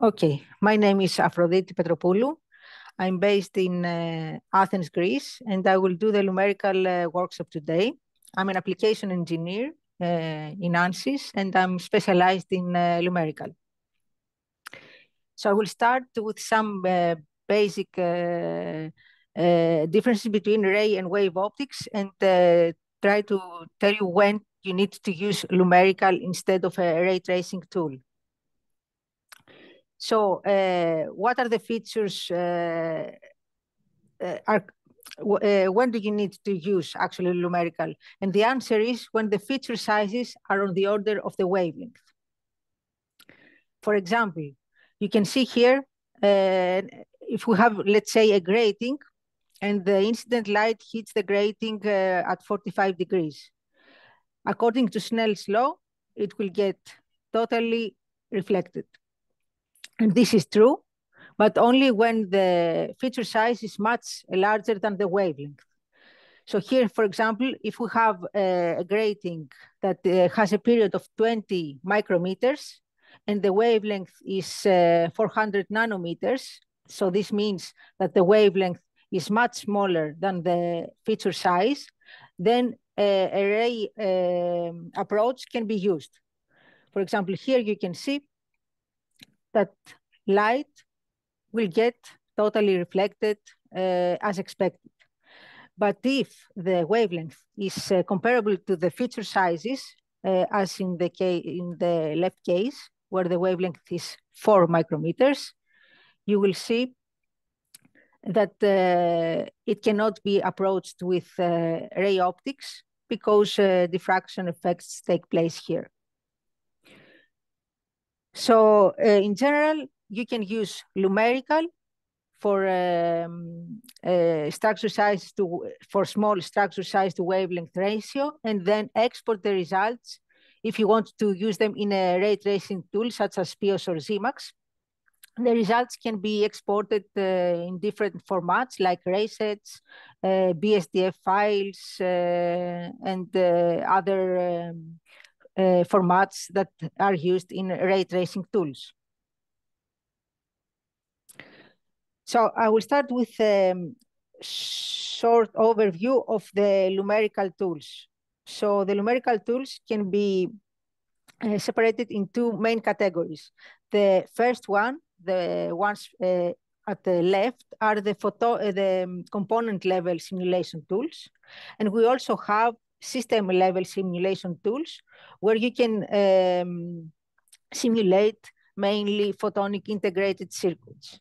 Okay, my name is Afroditi Petropoulou. I'm based in Athens, Greece, and I will do the Lumerical workshop today. I'm an application engineer in Ansys, and I'm specialized in Lumerical. So I will start with some basic differences between ray and wave optics, and try to tell you when you need to use Lumerical instead of a ray tracing tool. So what are the features when do you need to use actually Lumerical? And the answer is when the feature sizes are on the order of the wavelength. For example, you can see here, if we have, let's say, a grating, and the incident light hits the grating at 45 degrees. According to Snell's law, it will get totally reflected. And this is true, but only when the feature size is much larger than the wavelength. So here, for example, if we have a grating that has a period of 20 micrometers, and the wavelength is 400 nanometers, so this means that the wavelength is much smaller than the feature size, then a ray approach can be used. For example, here you can see that light will get totally reflected as expected. But if the wavelength is comparable to the feature sizes, as in the left case, where the wavelength is 4 micrometers, you will see that it cannot be approached with ray optics because diffraction effects take place here. So in general, you can use Lumerical for structure size for small structure size to wavelength ratio, and then export the results if you want to use them in a ray tracing tool such as PIOS or Zemax. The results can be exported in different formats like raysets, BSDF files, and other formats that are used in ray tracing tools. So I will start with a short overview of the Lumerical tools. So the Lumerical tools can be separated in two main categories. The first one, the ones at the left, are the component level simulation tools. And we also have system level simulation tools where you can simulate mainly photonic integrated circuits.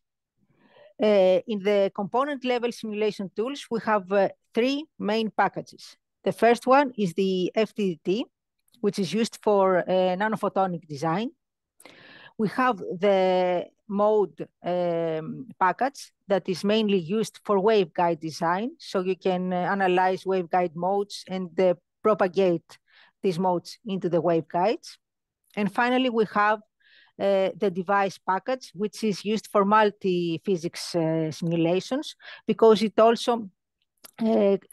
In the component level simulation tools, we have three main packages. The first one is the FDT, which is used for nanophotonic design. We have the mode package that is mainly used for waveguide design. So you can analyze waveguide modes and propagate these modes into the waveguides. And finally, we have the device package, which is used for multi-physics simulations, because it also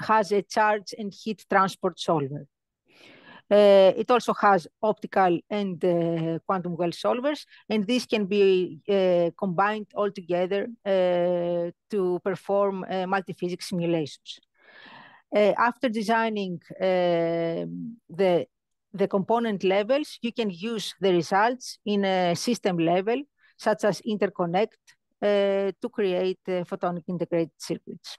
has a charge and heat transport solver. It also has optical and quantum well solvers, and these can be combined all together to perform multi-physics simulations. After designing the component levels, you can use the results in a system level, such as interconnect, to create photonic integrated circuits.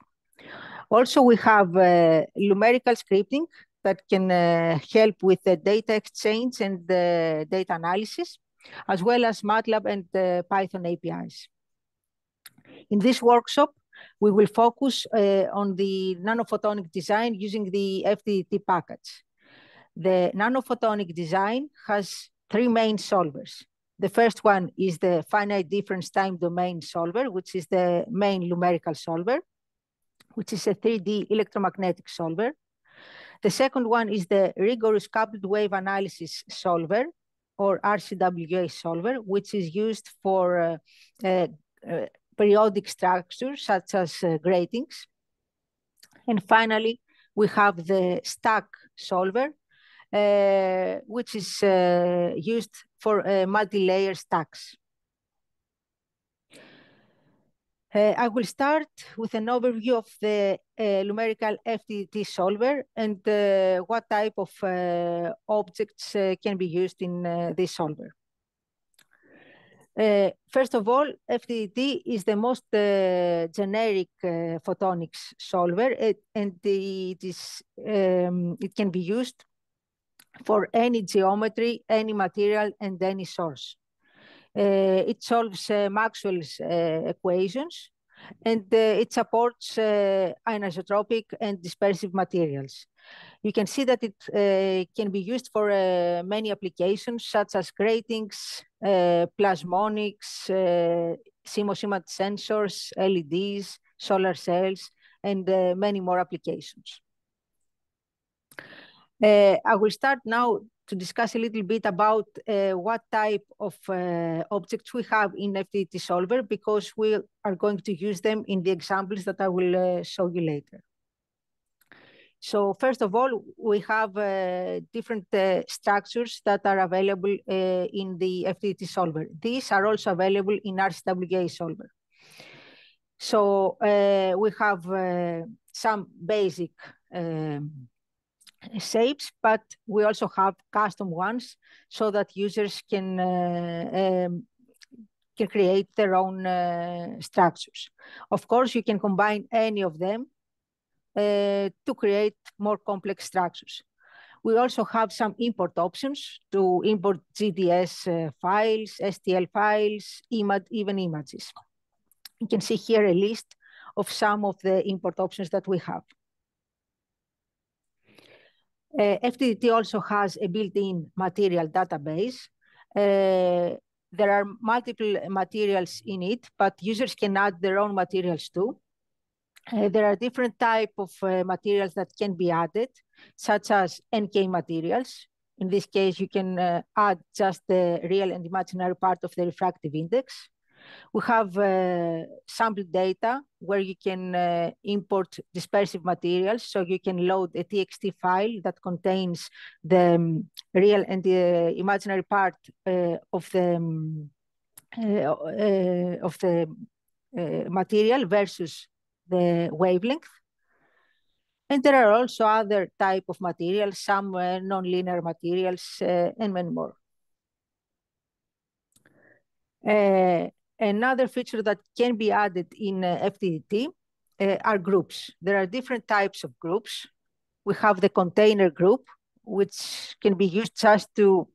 Also, we have Lumerical scripting that can help with the data exchange and the data analysis, as well as MATLAB and Python APIs. In this workshop, we will focus on the nanophotonic design using the FDT package. The nanophotonic design has three main solvers. The first one is the finite difference time domain solver, which is the main Lumerical solver, which is a 3D electromagnetic solver. The second one is the rigorous coupled wave analysis solver, or RCWA solver, which is used for periodic structures such as gratings. And finally, we have the stack solver, which is used for multi-layer stacks. I will start with an overview of the Lumerical FDT solver and what type of objects can be used in this solver. First of all, FDT is the most generic photonics solver, and it can be used for any geometry, any material, and any source. It solves Maxwell's equations, and it supports anisotropic and dispersive materials. You can see that it can be used for many applications, such as gratings, plasmonics, CMOS image sensors, LEDs, solar cells, and many more applications. I will start now to discuss a little bit about what type of objects we have in FDT solver, because we are going to use them in the examples that I will show you later. So first of all, we have different structures that are available in the FDT solver. These are also available in RCWA solver. So we have some basic shapes, but we also have custom ones so that users can create their own structures. Of course, you can combine any of them to create more complex structures. We also have some import options to import GDS files, STL files, even images. You can see here a list of some of the import options that we have. FDT also has a built-in material database. There are multiple materials in it, but users can add their own materials too. There are different types of materials that can be added, such as NK materials. In this case, you can add just the real and imaginary part of the refractive index. We have sample data where you can import dispersive materials. So you can load a TXT file that contains the real and the imaginary part of the material versus the wavelength. And there are also other types of materials, some non-linear materials, and many more. Another feature that can be added in FDT are groups. There are different types of groups. We have the container group, which can be used just to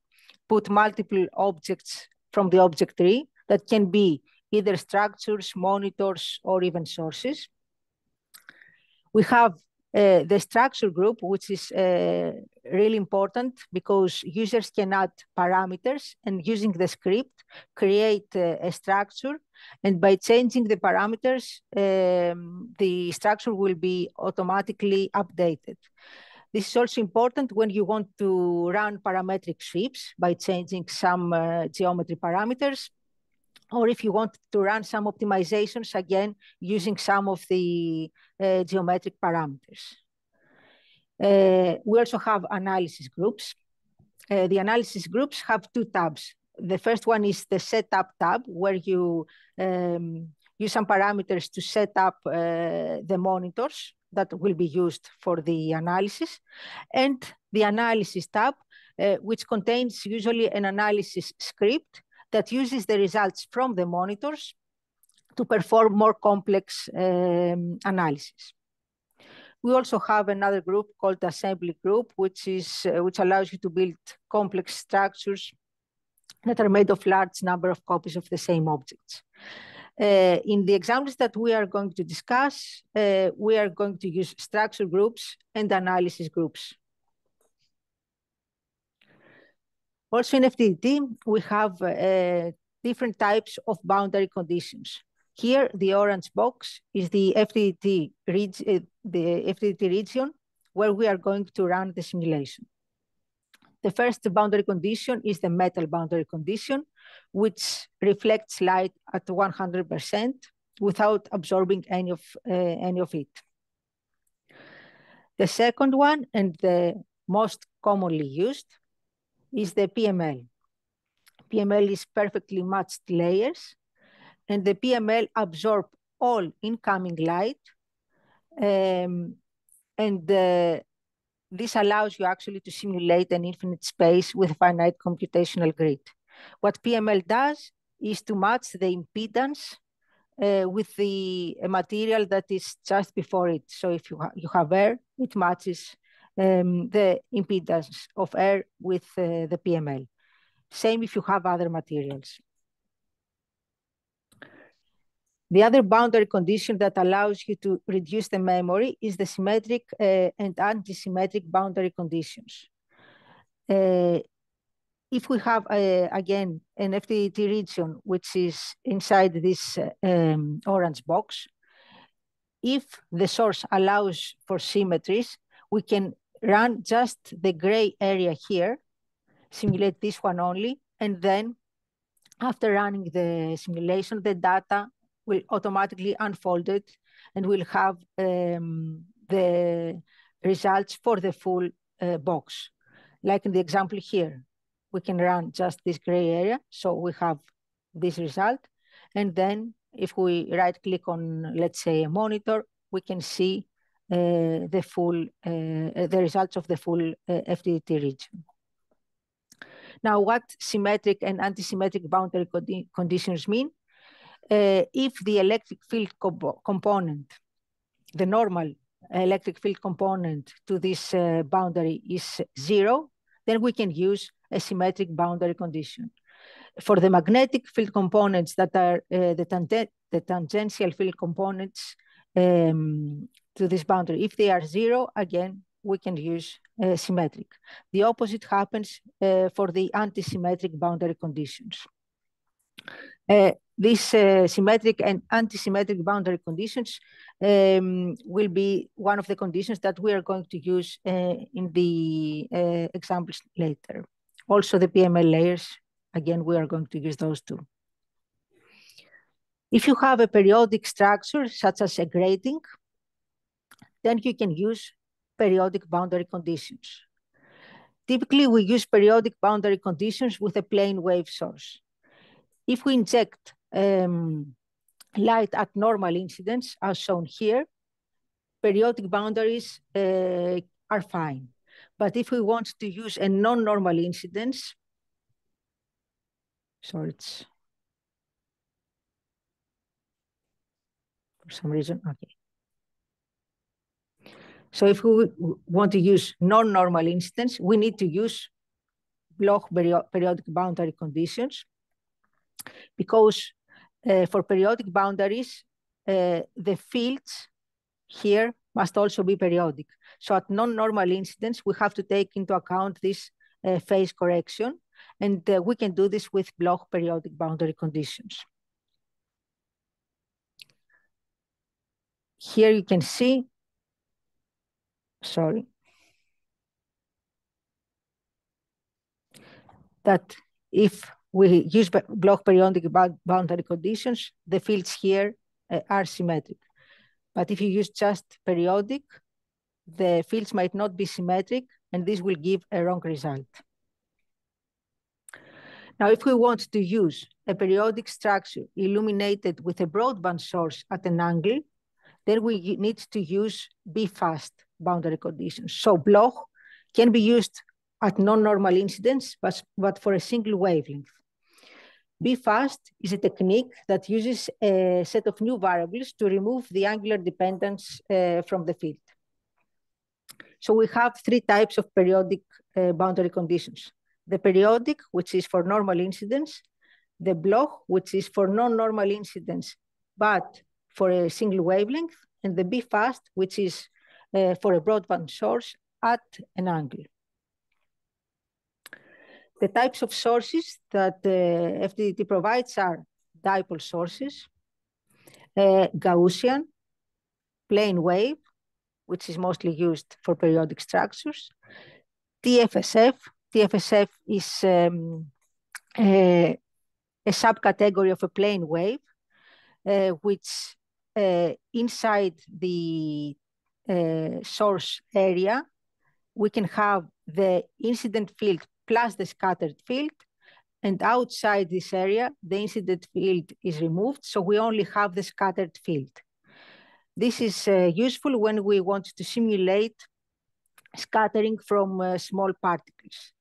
put multiple objects from the object tree that can be either structures, monitors, or even sources. We have the structure group, which is really important because users can add parameters and using the script, create a structure. And by changing the parameters, the structure will be automatically updated. This is also important when you want to run parametric sweeps by changing some geometry parameters, or if you want to run some optimizations, again, using some of the geometric parameters. We also have analysis groups. The analysis groups have two tabs. The first one is the setup tab, where you use some parameters to set up the monitors that will be used for the analysis, and the analysis tab, which contains usually an analysis script that uses the results from the monitors to perform more complex analysis. We also have another group called assembly group, which allows you to build complex structures that are made of large number of copies of the same objects. In the examples that we are going to discuss, we are going to use structure groups and analysis groups. Also in FDT, we have different types of boundary conditions. Here, the orange box is the FDT region where we are going to run the simulation. The first boundary condition is the metal boundary condition, which reflects light at 100% without absorbing any of it. The second one, and the most commonly used, is the PML. PML is perfectly matched layers, and the PML absorbs all incoming light. This allows you actually to simulate an infinite space with a finite computational grid. What PML does is to match the impedance with the material that is just before it. So if you have air, it matches the impedance of air with the PML. Same if you have other materials. The other boundary condition that allows you to reduce the memory is the symmetric and anti-symmetric boundary conditions. If we have, again, an FDT region, which is inside this orange box, if the source allows for symmetries, we can run just the gray area here, simulate this one only, and then after running the simulation, the data will automatically unfold it and we'll have the results for the full box. Like in the example here, we can run just this gray area. So we have this result. And then if we right click on, let's say, a monitor, we can see the results of the full FDT region. Now, what symmetric and anti-symmetric boundary conditions mean? If the electric field component, the normal electric field component to this boundary is 0, then we can use a symmetric boundary condition. For the magnetic field components that are the tangential field components to this boundary, if they are 0, again, we can use symmetric. The opposite happens for the anti-symmetric boundary conditions. These symmetric and anti-symmetric boundary conditions will be one of the conditions that we are going to use in the examples later. Also the PML layers, again, we are going to use those too. If you have a periodic structure, such as a grating, then you can use periodic boundary conditions. Typically, we use periodic boundary conditions with a plane wave source. If we inject light at normal incidence, as shown here, periodic boundaries are fine. But if we want to use a non-normal incidence, sorry, it's for some reason, okay. So if we want to use non-normal incidence, we need to use Bloch periodic boundary conditions, because for periodic boundaries, the fields here must also be periodic. So at non-normal incidence, we have to take into account this phase correction, and we can do this with Bloch periodic boundary conditions. Here you can see, sorry, that if we use Bloch periodic boundary conditions, the fields here are symmetric. But if you use just periodic, the fields might not be symmetric, and this will give a wrong result. Now, if we want to use a periodic structure illuminated with a broadband source at an angle, then we need to use B-fast boundary conditions. So Bloch can be used at non-normal incidence, but for a single wavelength. B-fast is a technique that uses a set of new variables to remove the angular dependence from the field. So we have 3 types of periodic boundary conditions. The periodic, which is for normal incidence, the Bloch, which is for non-normal incidence, but for a single wavelength, and the B-fast, which is for a broadband source at an angle. The types of sources that FDT provides are dipole sources, Gaussian, plane wave, which is mostly used for periodic structures, TFSF. TFSF is a subcategory of a plane wave, which inside the source area, we can have the incident field plus the scattered field, And outside this area, the incident field is removed, so we only have the scattered field. This is useful when we want to simulate scattering from small particles.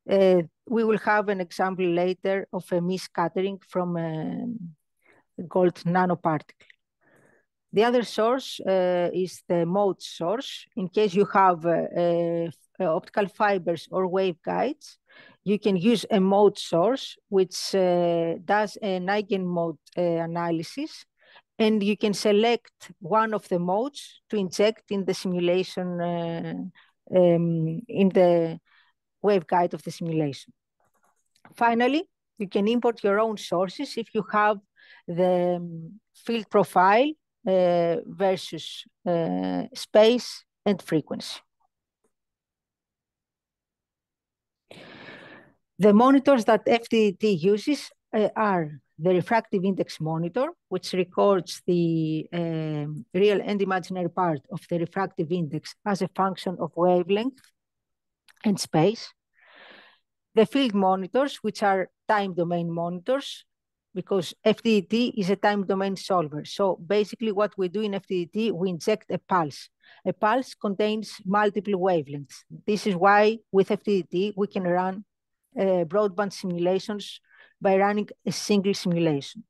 We will have an example later of a mis-scattering from gold nanoparticle. The other source is the mode source. In case you have optical fibers or waveguides, you can use a mode source which does an eigenmode analysis, and you can select one of the modes to inject in the simulation, in the waveguide of the simulation. Finally, you can import your own sources if you have the field profile versus space and frequency. The monitors that FDT uses are the refractive index monitor, which records the real and imaginary part of the refractive index as a function of wavelength and space. The field monitors, which are time domain monitors, because FDT is a time domain solver. So basically what we do in FDT, we inject a pulse. A pulse contains multiple wavelengths. This is why with FDT, we can run broadband simulations by running a single simulation.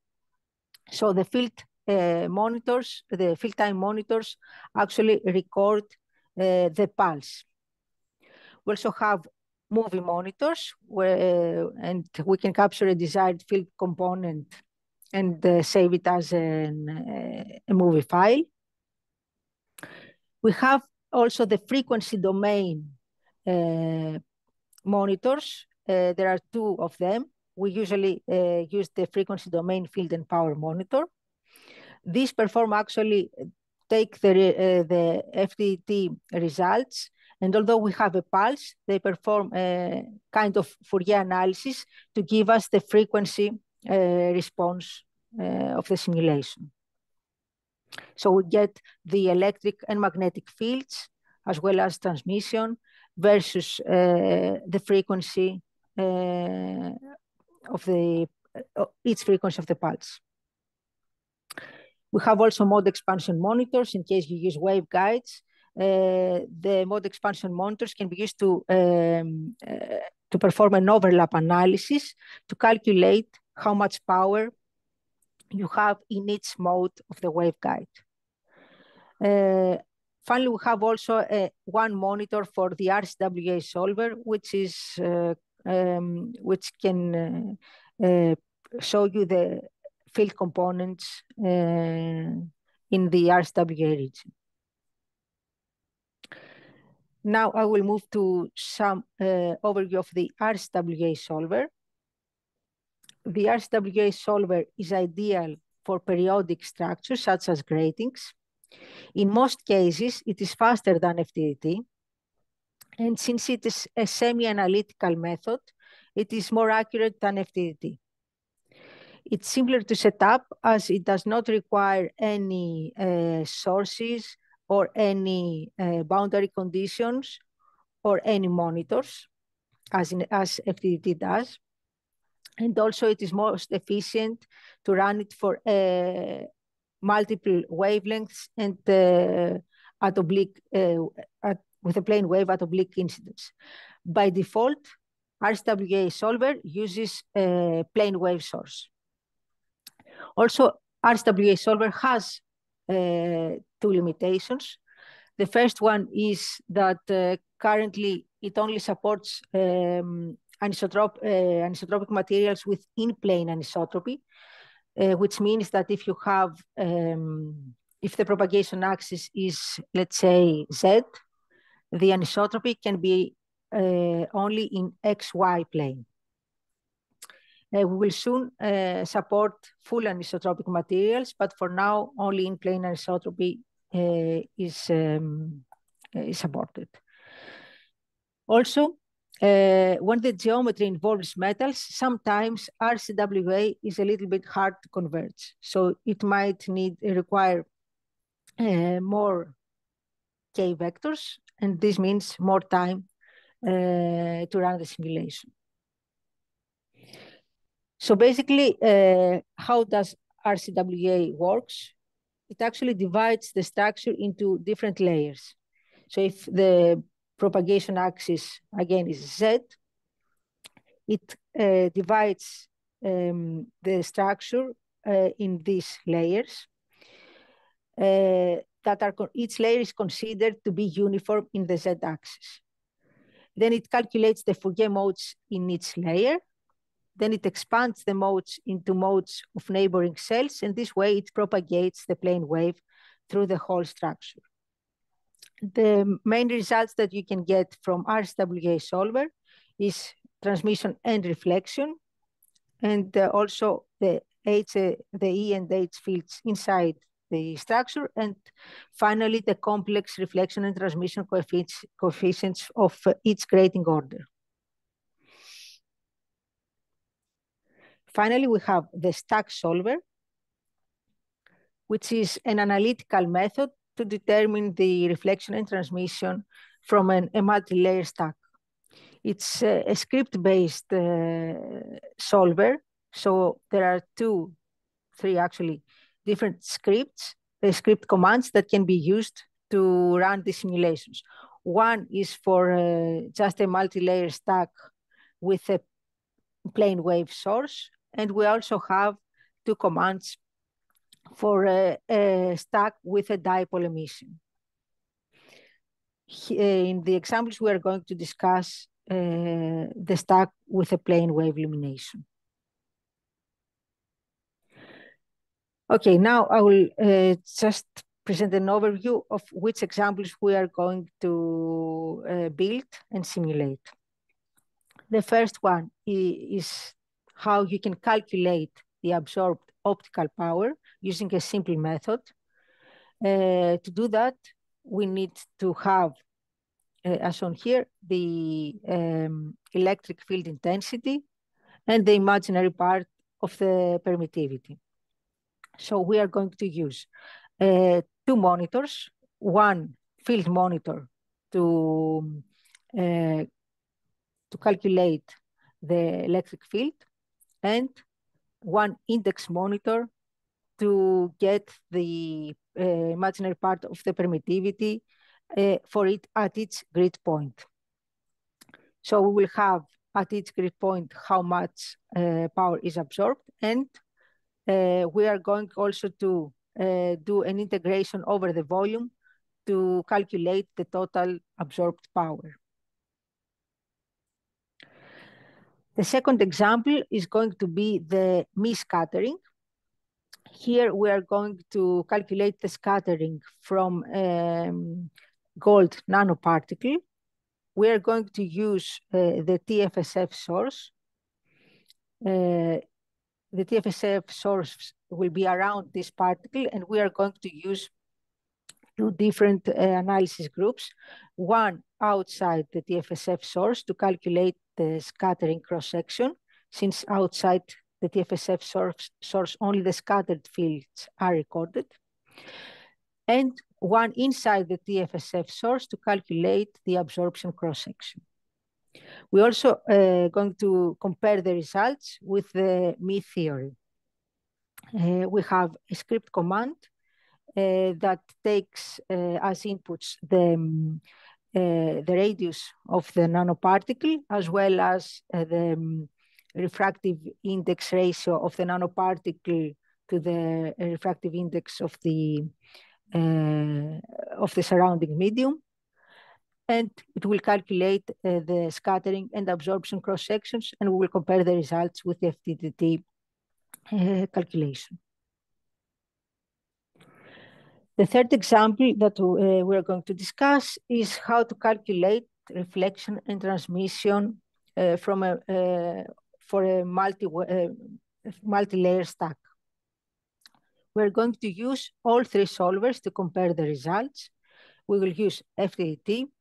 So the field monitors, the field time monitors actually record the pulse. We also have movie monitors where, and we can capture a desired field component and save it as a movie file. We have also the frequency domain monitors. There are two of them. We usually use the frequency domain field and power monitor. These perform actually take the FDT results, and although we have a pulse, they perform a kind of Fourier analysis to give us the frequency response of the simulation. So we get the electric and magnetic fields, as well as transmission versus the frequency of each frequency of the pulse. We have also mode expansion monitors in case you use waveguides. The mode expansion monitors can be used to perform an overlap analysis to calculate how much power you have in each mode of the waveguide. Finally, we have also one monitor for the RCWA solver, which can show you the field components in the RCWA region. Now I will move to some overview of the RCWA solver. The RCWA solver is ideal for periodic structures such as gratings. In most cases, it is faster than FDT. And since it is a semi-analytical method, it is more accurate than FDT. It's simpler to set up as it does not require any sources or any boundary conditions or any monitors, as FDT does. And also it is most efficient to run it for multiple wavelengths and at oblique, with a plane wave at oblique incidence. By default, RCWA solver uses a plane wave source. Also, RCWA solver has two limitations. The first one is that currently it only supports anisotropic materials with in-plane anisotropy, which means that if you have, if the propagation axis is, let's say, Z, the anisotropy can be only in XY plane. We will soon support full anisotropic materials, but for now, only in-plane anisotropy is supported. Also, when the geometry involves metals, sometimes RCWA is a little bit hard to converge. So it might require more K vectors, and this means more time to run the simulation. So basically, how does RCWA works? It actually divides the structure into different layers. So if the propagation axis, again, is Z, it divides the structure in these layers that are, each layer is considered to be uniform in the Z-axis. Then it calculates the Fourier modes in each layer. Then it expands the modes into modes of neighboring cells, and this way it propagates the plane wave through the whole structure. The main results that you can get from RCWA solver is transmission and reflection, and also the E and H fields inside the structure, and finally the complex reflection and transmission coefficients of each grading order. Finally, we have the stack solver, which is an analytical method to determine the reflection and transmission from a multi-layer stack. It's a script-based solver. So there are three actually different script commands that can be used to run the simulations. One is for just a multi-layer stack with a plane wave source. And we also have two commands for a stack with a dipole emission. In the examples, we are going to discuss the stack with a plane wave illumination. Okay, now I will just present an overview of which examples we are going to build and simulate. The first one is how you can calculate the absorbed optical power using a simple method. To do that, we need to have, as shown here, the electric field intensity and the imaginary part of the permittivity. So we are going to use two monitors, one field monitor to calculate the electric field, and one index monitor to get the imaginary part of the permittivity for it at each grid point. So we will have at each grid point how much power is absorbed, and we are going also to do an integration over the volume to calculate the total absorbed power. The second example is going to be the Mie scattering. Here we are going to calculate the scattering from gold nanoparticle. We are going to use the TFSF source. The TFSF source will be around this particle, and we are going to use two different analysis groups, one outside the TFSF source to calculate the scattering cross-section, since outside the TFSF source only the scattered fields are recorded, and one inside the TFSF source to calculate the absorption cross-section. We're also going to compare the results with the Mie theory. We have a script command that takes as inputs the radius of the nanoparticle, as well as the refractive index ratio of the nanoparticle to the refractive index of the surrounding medium. And it will calculate the scattering and absorption cross-sections, and we will compare the results with the FDTT calculation. The third example that we are going to discuss is how to calculate reflection and transmission for a multi-layer stack. We're going to use all three solvers to compare the results. We will use FDTT.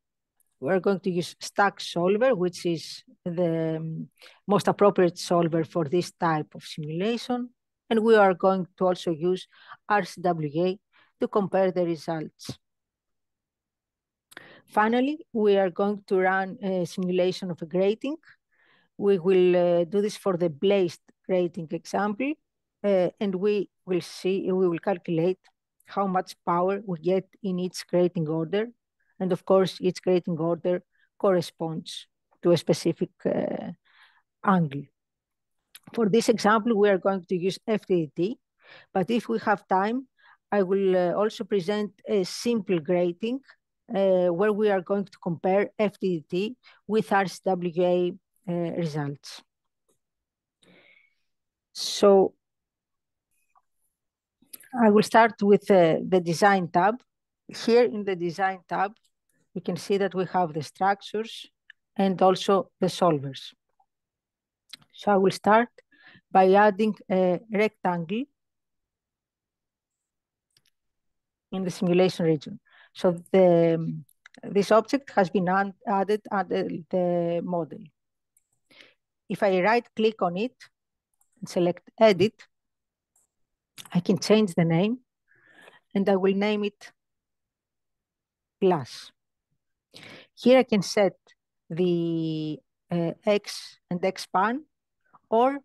We're going to use stack solver, which is the most appropriate solver for this type of simulation. And we are going to also use RCWA to compare the results. Finally, we are going to run a simulation of a grating. We will do this for the blazed grating example, and we will calculate how much power we get in each grating order. And of course, each grating order corresponds to a specific angle. For this example, we are going to use FDT, but if we have time, I will also present a simple grating where we are going to compare FDT with RCWA results. So I will start with the design tab. Here in the design tab, we can see that we have the structures and also the solvers. So I will start by adding a rectangle in the simulation region. So this object has been added under the model. If I right click on it and select edit, I can change the name and I will name it glass. Here I can set the X and X span, or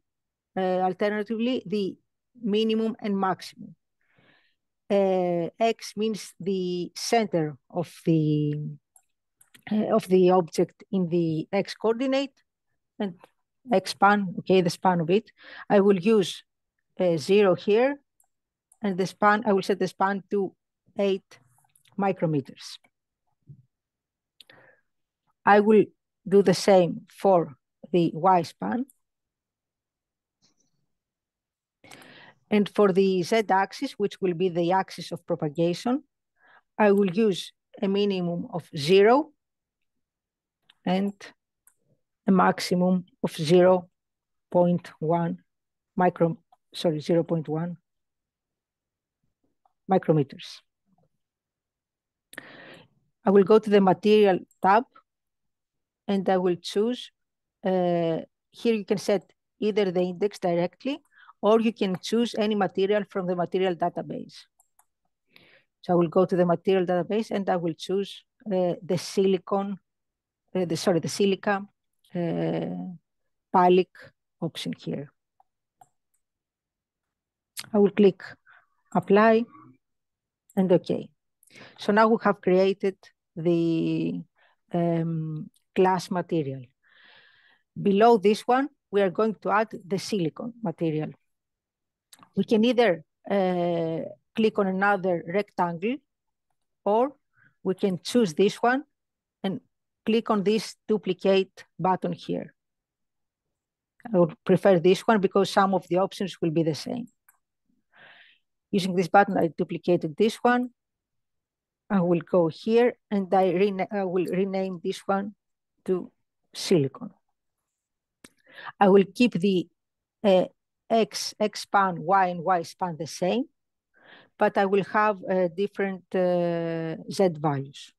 alternatively, the minimum and maximum. X means the center of the object in the X coordinate, and X span, okay, the span of it. I will use 0 here, and the span, I will set the span to 8 micrometers. I will do the same for the Y span. And for the Z-axis, which will be the axis of propagation, I will use a minimum of 0 and a maximum of 0.1 micrometers. I will go to the material tab and I will choose, here you can set either the index directly, or you can choose any material from the material database. So I will go to the material database and I will choose the silicon, the silica Palic option here. I will click apply and okay. So now we have created the glass material. Below this one, we are going to add the silicon material. We can either click on another rectangle, or we can choose this one and click on this duplicate button here. I would prefer this one because some of the options will be the same. Using this button, I duplicated this one. I will go here and I will rename this one to silicon. I will keep the X span, Y and Y span the same, but I will have different Z values.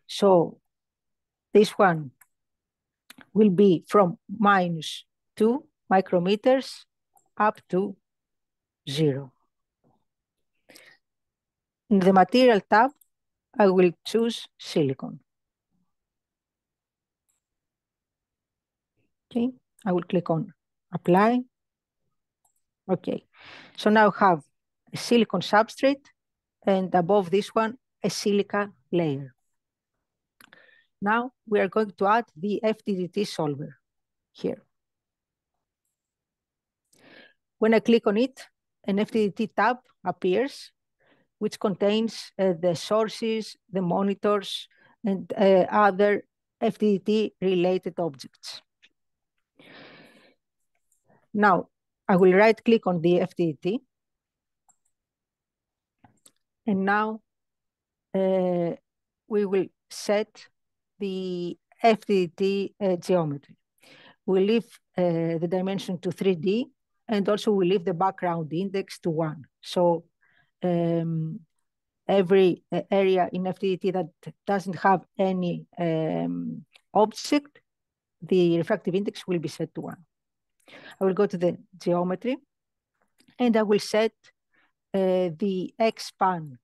So this one will be from -2 micrometers up to 0. In the material tab, I will choose silicon. Okay, I will click on apply. Okay, so now I have a silicon substrate, and above this one, a silica layer. Now we are going to add the FDT solver here. When I click on it, an FDT tab appears, which contains the sources, the monitors, and other FDT-related objects. Now, I will right-click on the FDT, and now we will set the FDT geometry. We leave the dimension to 3D, and also we leave the background index to 1. So every area in FDT that doesn't have any object, the refractive index will be set to 1. I will go to the geometry, and I will set the X span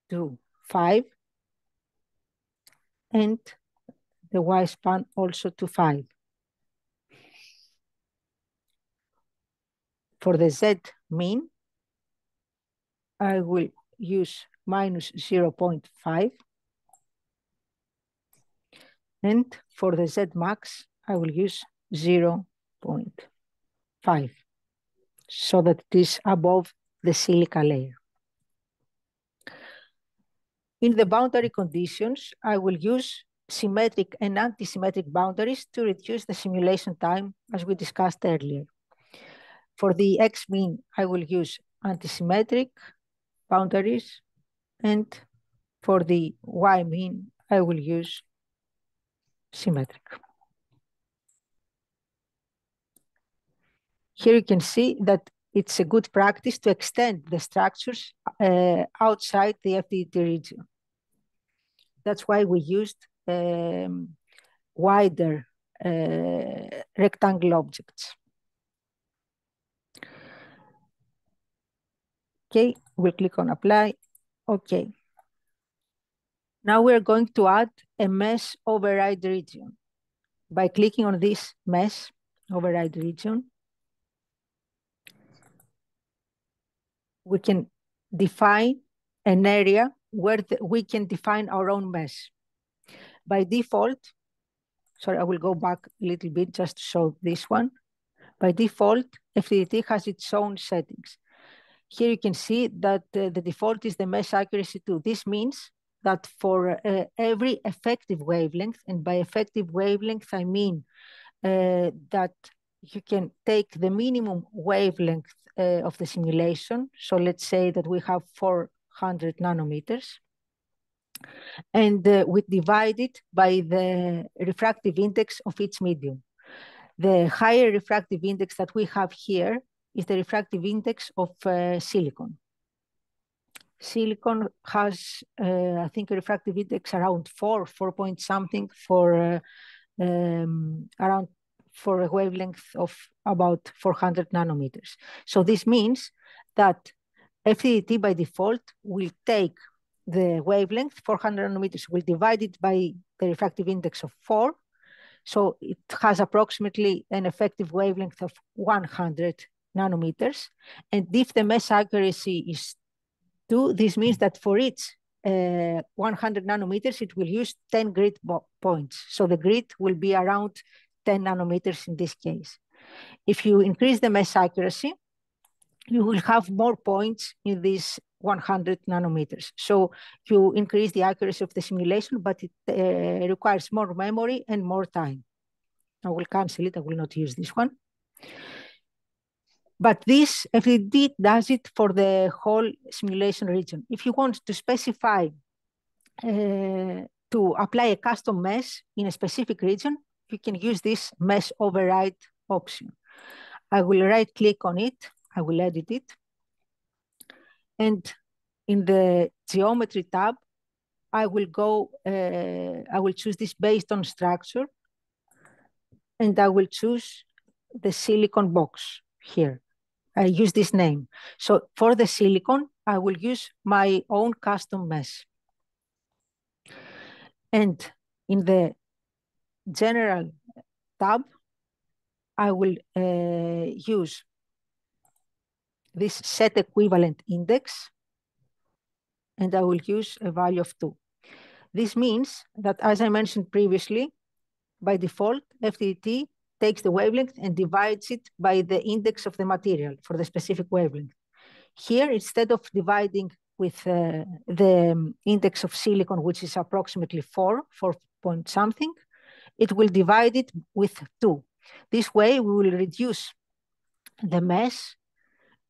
to 5, and the Y span also to 5. For the Z mean, I will use minus 0.5. And for the Z max, I will use 0.5 so that it is above the silica layer. In the boundary conditions, I will use symmetric and anti-symmetric boundaries to reduce the simulation time, as we discussed earlier. For the X mean, I will use anti-symmetric boundaries, and for the Y mean, I will use symmetric. Here you can see that it's a good practice to extend the structures outside the FDT region. That's why we used wider rectangle objects. Okay, we'll click on apply. Okay. Now we're going to add a mesh override region. By clicking on this mesh override region, we can define an area where we can define our own mesh. By default, sorry, I will go back a little bit just to show this one. By default, FDT has its own settings. Here you can see that the default is the mesh accuracy 2. This means that for every effective wavelength, and by effective wavelength, I mean that you can take the minimum wavelength of the simulation. So let's say that we have 400 nanometers. And we divide it by the refractive index of each medium. The higher refractive index that we have here is the refractive index of silicon. Silicon has, I think, a refractive index around 4 point something for around for a wavelength of about 400 nanometers. So this means that FDT by default will take the wavelength, 400 nanometers, will divide it by the refractive index of 4. So it has approximately an effective wavelength of 100 nanometers. And if the mesh accuracy is 2, this means that for each 100 nanometers, it will use 10 grid points. So the grid will be around 10 nanometers in this case. If you increase the mesh accuracy, you will have more points in these 100 nanometers. So you increase the accuracy of the simulation, but it requires more memory and more time. I will cancel it. I will not use this one. But this FDT does it for the whole simulation region. If you want to specify to apply a custom mesh in a specific region, you can use this mesh override option. I will right click on it. I will edit it. And in the geometry tab, I will choose this based on structure. And I will choose the silicon box here. I use this name. So for the silicon, I will use my own custom mesh. And in the general tab, I will use this set equivalent index, and I will use a value of 2. This means that, as I mentioned previously, by default, FDT takes the wavelength and divides it by the index of the material for the specific wavelength. Here, instead of dividing with the index of silicon, which is approximately 4 point something, it will divide it with 2. This way, we will reduce the mesh.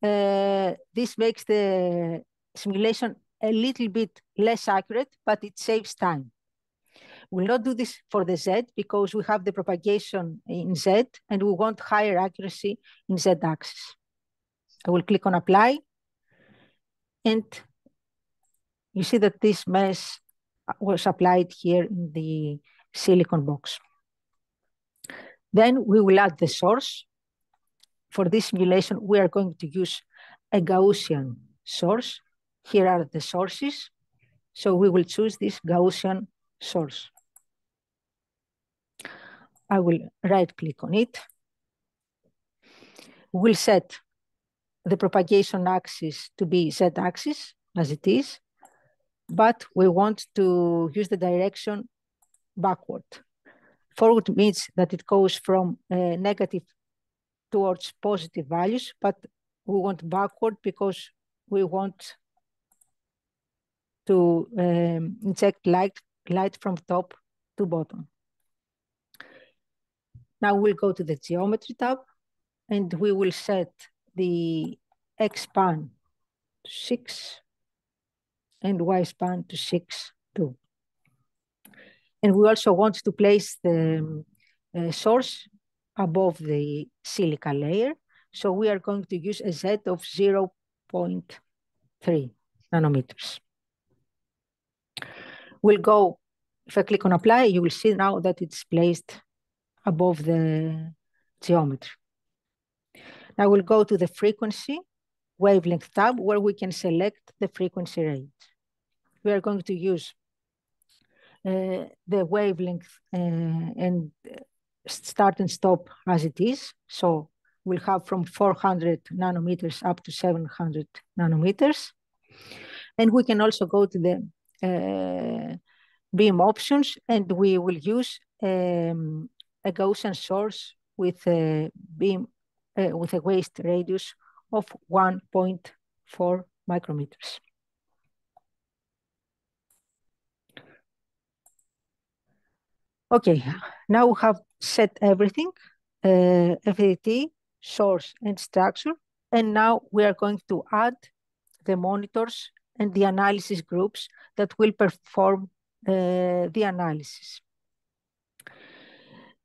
This makes the simulation a little bit less accurate, but it saves time. We'll not do this for the Z because we have the propagation in Z and we want higher accuracy in Z axis. I will click on apply. And you see that this mesh was applied here in the silicon box. Then we will add the source. For this simulation, we are going to use a Gaussian source. Here are the sources. So we will choose this Gaussian source. I will right click on it. We'll set the propagation axis to be z-axis, as it is, but we want to use the direction backward. Forward means that it goes from negative towards positive values, but we want backward because we want to inject light from top to bottom. Now we'll go to the geometry tab and we will set the X span to 6 and Y span to 6 too. And we also want to place the source above the silica layer. So we are going to use a Z of 0.3 nanometers. We'll go, if I click on apply, you will see now that it's placed above the geometry. Now we'll go to the frequency wavelength tab where we can select the frequency range. We are going to use the wavelength and start and stop as it is. So we'll have from 400 nanometers up to 700 nanometers. And we can also go to the beam options and we will use a Gaussian source with a beam with a waist radius of 1.4 micrometers. Okay, now we have set everything, Afroditi, source and structure, and now we are going to add the monitors and the analysis groups that will perform the analysis.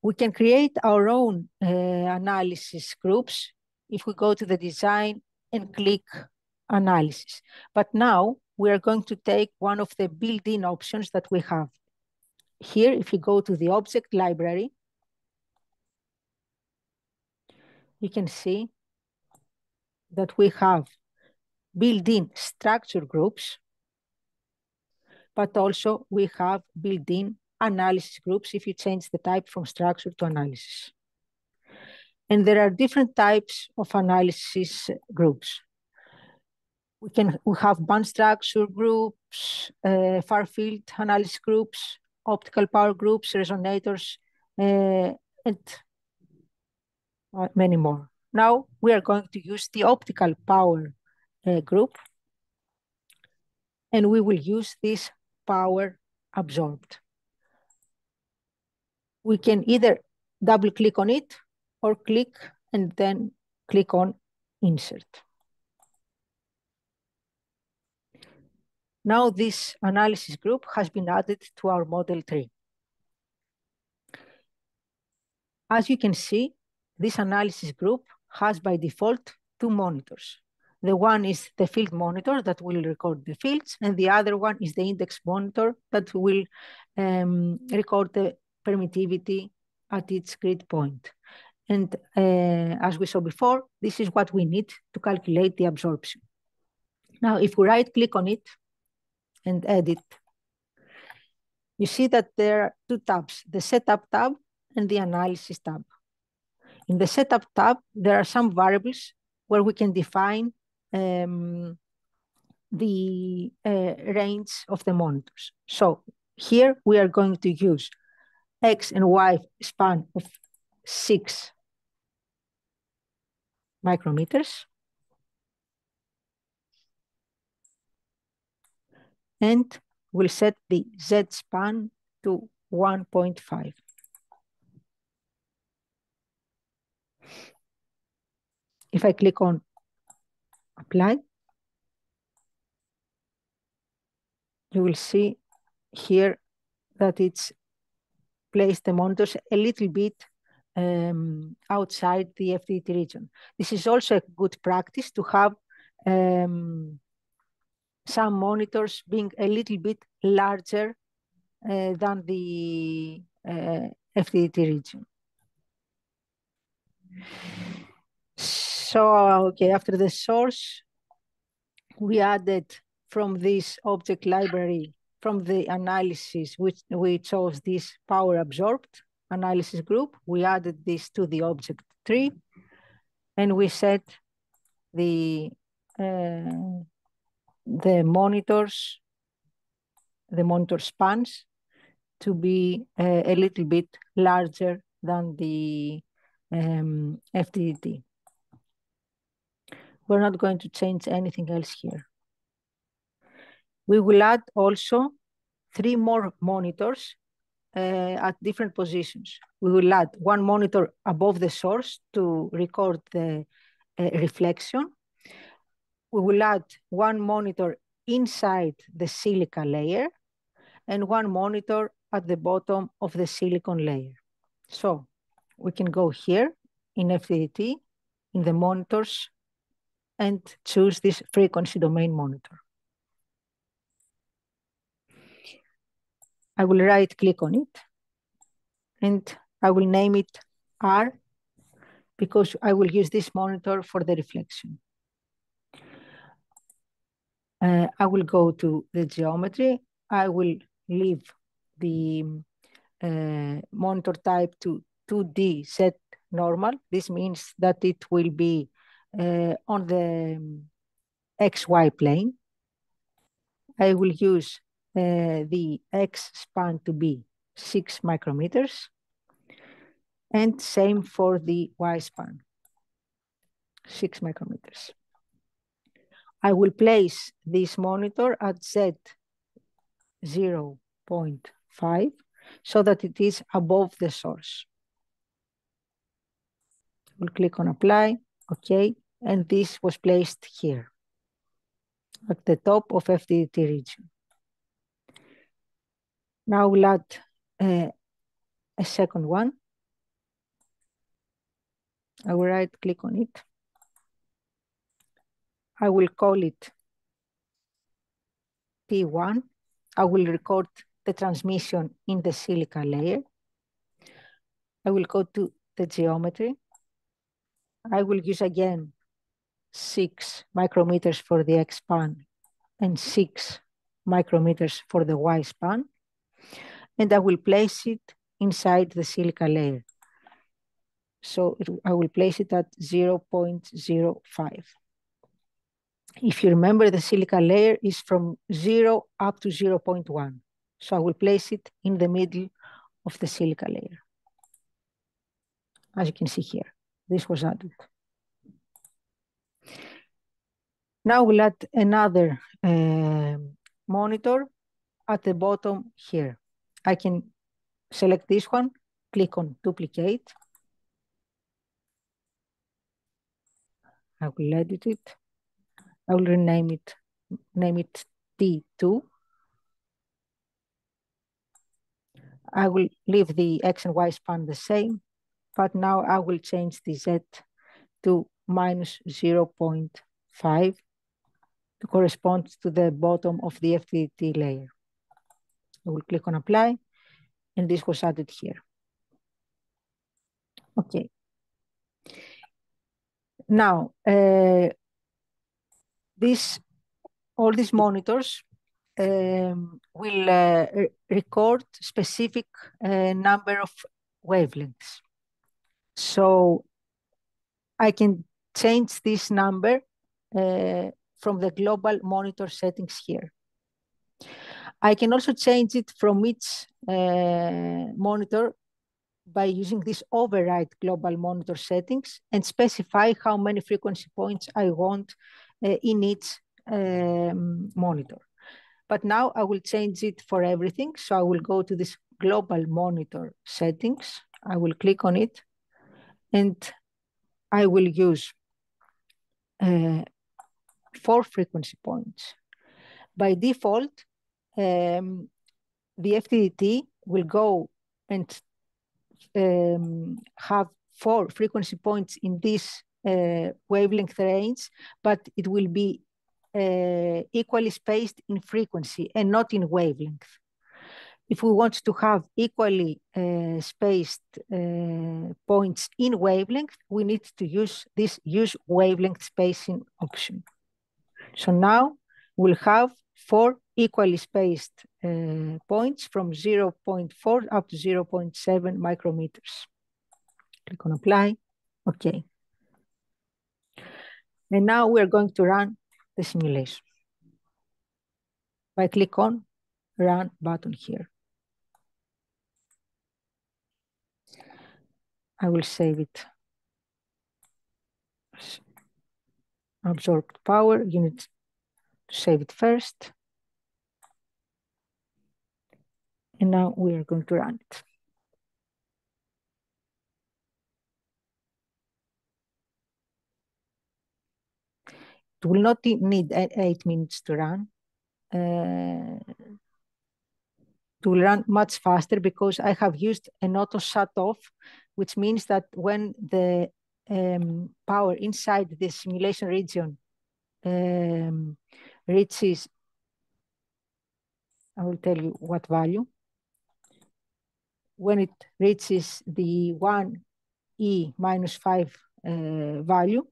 We can create our own analysis groups if we go to the design and click analysis. But now we are going to take one of the built-in options that we have. Here, if you go to the object library, you can see that we have built-in structure groups, but also we have built-in analysis groups if you change the type from structure to analysis. And there are different types of analysis groups. We have band structure groups, far field analysis groups, optical power groups, resonators, and many more. Now we are going to use the optical power group, and we will use this power absorbed. We can either double click on it or click and then click on insert. Now this analysis group has been added to our model 3. As you can see, this analysis group has by default 2 monitors. The one is the field monitor that will record the fields, and the other one is the index monitor that will record the permittivity at each grid point. And as we saw before, this is what we need to calculate the absorption. Now, if we right click on it and edit, you see that there are 2 tabs, the setup tab and the analysis tab. In the setup tab, there are some variables where we can define the range of the monitors. So here we are going to use X and Y span of 6 micrometers. And we'll set the Z span to 1.5. If I click on apply, you will see here that it's placed the monitors a little bit outside the FDT region. This is also a good practice to have some monitors being a little bit larger than the FDT region. So, okay, after the source, we added from this object library, from the analysis, which we chose this power absorbed analysis group. We added this to the object tree, and we set the monitor spans to be a little bit larger than the FDD. We're not going to change anything else here. We will add also 3 more monitors at different positions. We will add 1 monitor above the source to record the reflection. We will add 1 monitor inside the silica layer and 1 monitor at the bottom of the silicon layer. So we can go here in FDT, in the monitors, and choose this frequency domain monitor. I will right click on it and I will name it R because I will use this monitor for the reflection. I will go to the geometry. I will leave the monitor type to 2D set normal. This means that it will be on the XY plane. I will use the X span to be 6 micrometers, and same for the Y span, 6 micrometers. I will place this monitor at Z 0.5 so that it is above the source. We'll click on apply, okay, and this was placed here at the top of FDT region. Now we'll add a second one. I will right click on it. I will call it T1. I will record the transmission in the silica layer. I will go to the geometry. I will use again 6 micrometers for the X span and 6 micrometers for the Y span. And I will place it inside the silica layer. So I will place it at 0.05. If you remember, the silica layer is from 0 up to 0.1. So I will place it in the middle of the silica layer. As you can see here, this was added. Now we'll add another monitor at the bottom here. I can select this one, click on duplicate. I will edit it. I will rename it, name it T2. I will leave the X and Y span the same, but now I will change the Z to minus 0.5 to correspond to the bottom of the FDT layer. I will click on apply, and this was added here. Okay. Now, all these monitors will record specific number of wavelengths. So I can change this number from the global monitor settings here. I can also change it from each monitor by using this override global monitor settings and specify how many frequency points I want in each monitor. But now I will change it for everything. So I will go to this global monitor settings. I will click on it and I will use 4 frequency points. By default, the FDT will go and have 4 frequency points in this wavelength range, but it will be equally spaced in frequency and not in wavelength. If we want to have equally spaced points in wavelength, we need to use this use wavelength spacing option. So now we'll have 4 equally spaced points from 0.4 up to 0.7 micrometers. Click on apply. Okay. And now we're going to run the simulation. I click on Run button here. I will save it. Absorbed power, you need to save it first. And now we are going to run it. It will not need 8 minutes to run. It will run much faster because I have used an auto shut off, which means that when the power inside the simulation region reaches, I will tell you what value. When it reaches the 1E minus 5 value,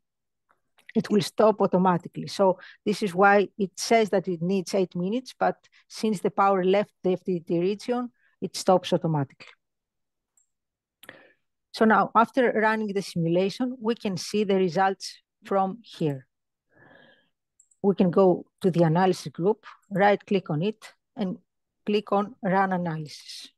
it will stop automatically. So this is why it says that it needs 8 minutes, but since the power left the FDT region, it stops automatically. So now, after running the simulation, we can see the results from here. We can go to the analysis group, right-click on it, and click on Run Analysis.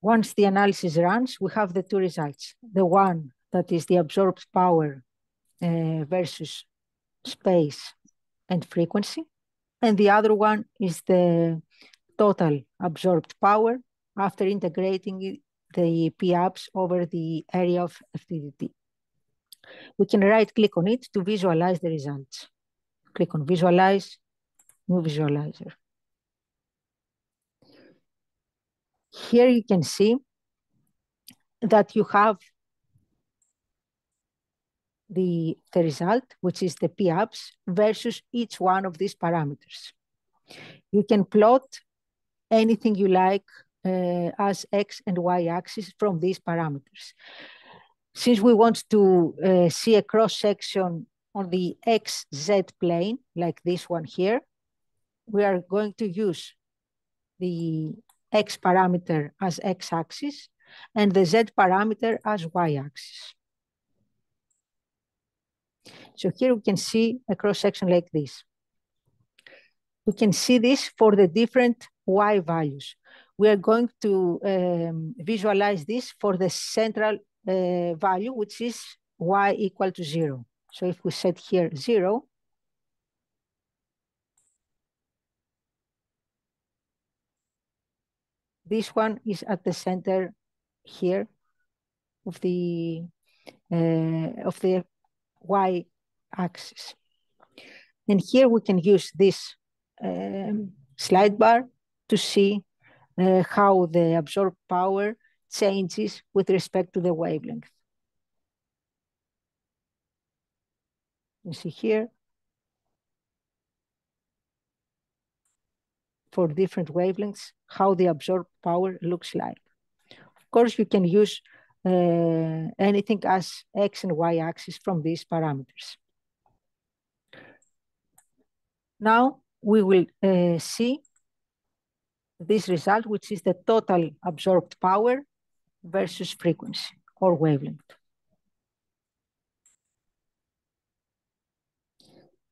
Once the analysis runs, we have the two results. The one that is the absorbed power versus space and frequency. And the other one is the total absorbed power after integrating the P-ups over the area of FDT. We can right-click on it to visualize the results. Click on Visualize, New Visualizer. Here you can see that you have the result, which is the P-ups versus each one of these parameters. You can plot anything you like as X and Y axis from these parameters. Since we want to see a cross-section on the XZ plane, like this one here, we are going to use the X parameter as X-axis and the Z parameter as Y-axis. So here we can see a cross-section like this. We can see this for the different Y values. We are going to visualize this for the central value, which is Y equal to 0. So if we set here 0, this one is at the center here of the Y axis. And here we can use this slide bar to see how the absorbed power changes with respect to the wavelength. You see here, for different wavelengths, how the absorbed power looks like. Of course, you can use anything as X and Y axis from these parameters. Now we will see this result, which is the total absorbed power versus frequency or wavelength.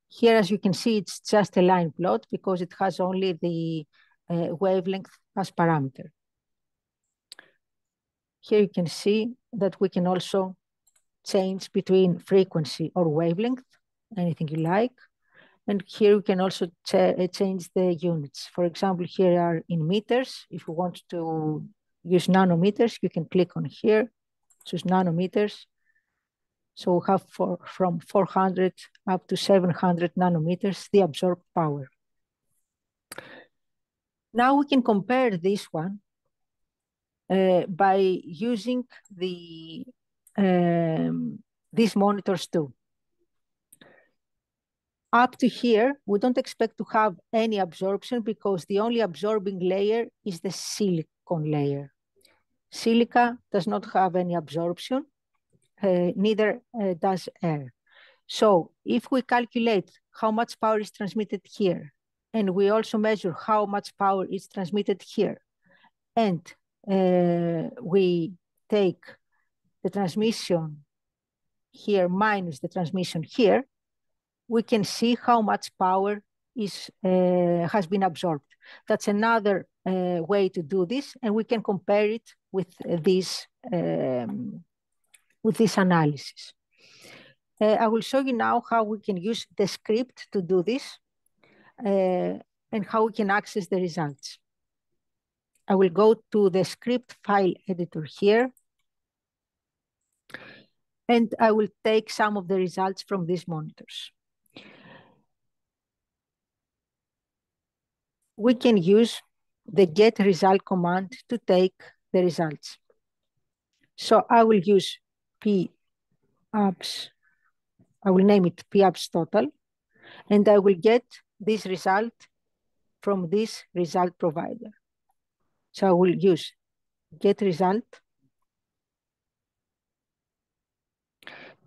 Here, as you can see, it's just a line plot because it has only the wavelength as parameter. Here you can see that we can also change between frequency or wavelength, anything you like. And here we can also change the units. For example, here are in meters. If you want to use nanometers, you can click on here, choose nanometers. So we have from 400 up to 700 nanometers, the absorbed power. Now we can compare this one by using these monitors too. Up to here, we don't expect to have any absorption because the only absorbing layer is the silicon layer. Silica does not have any absorption, neither does air. So if we calculate how much power is transmitted here, and we also measure how much power is transmitted here, and we take the transmission here minus the transmission here, we can see how much power has been absorbed. That's another way to do this, and we can compare it with this analysis. I will show you now how we can use the script to do this and how we can access the results. I will go to the script file editor here, and I will take some of the results from these monitors. We can use the get result command to take the results. So I will use pabs, I will name it pabs total, and I will get this result from this result provider. So I will use get result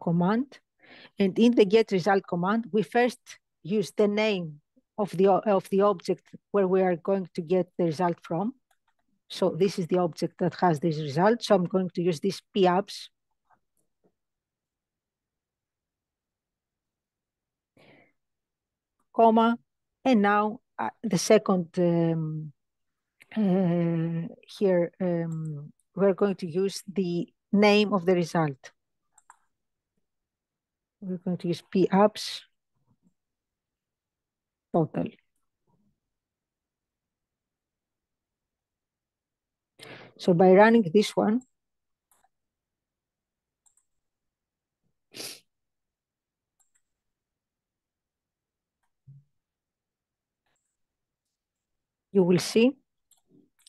command, and in the get result command, we first use the name of the object where we are going to get the result from. So this is the object that has this result. So I'm going to use this pabs, comma, and now the second here, we're going to use the name of the result. We're going to use pabs total. So by running this one, you will see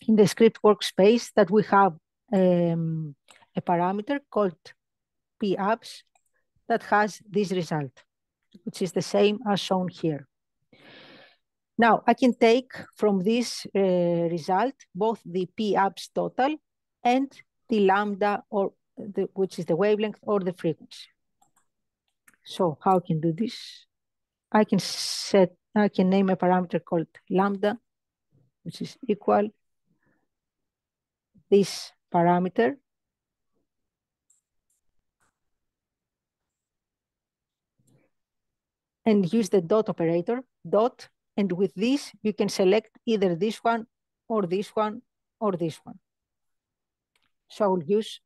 in the script workspace that we have a parameter called pabs that has this result, which is the same as shown here. Now I can take from this result both the pabs total and the lambda, or which is the wavelength or the frequency. So how I can do this? I can name a parameter called lambda, which is equal this parameter and use the dot operator, dot, and with this, you can select either this one or this one or this one. So I will use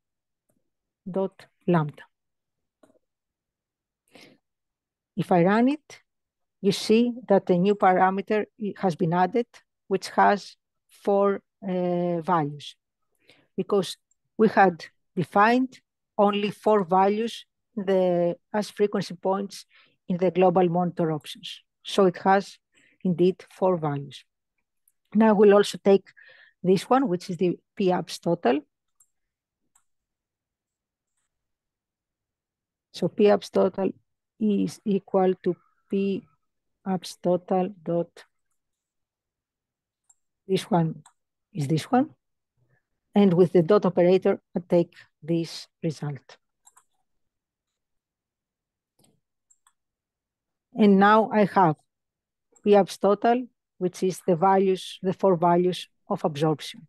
dot lambda. If I run it, you see that a new parameter has been added, which has 4 values, because we had defined only 4 values as frequency points in the global monitor options. So it has indeed 4 values. Now we'll also take this one, which is the pabs total. So pabs total is equal to pabs total dot, this one is this one. And with the dot operator, I take this result. And now I have pabs total, which is the 4 values of absorption.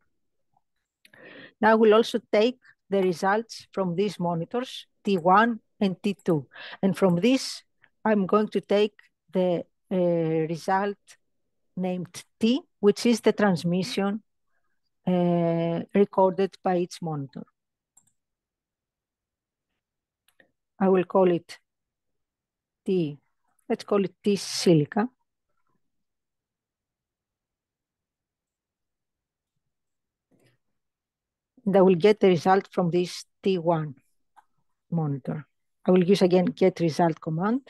Now we'll also take the results from these monitors, T1 and T2. And from this, I'm going to take the result named T, which is the transmission recorded by each monitor. I will call it T, let's call it T silica. And I will get the result from this T1 monitor. I will use again get result command.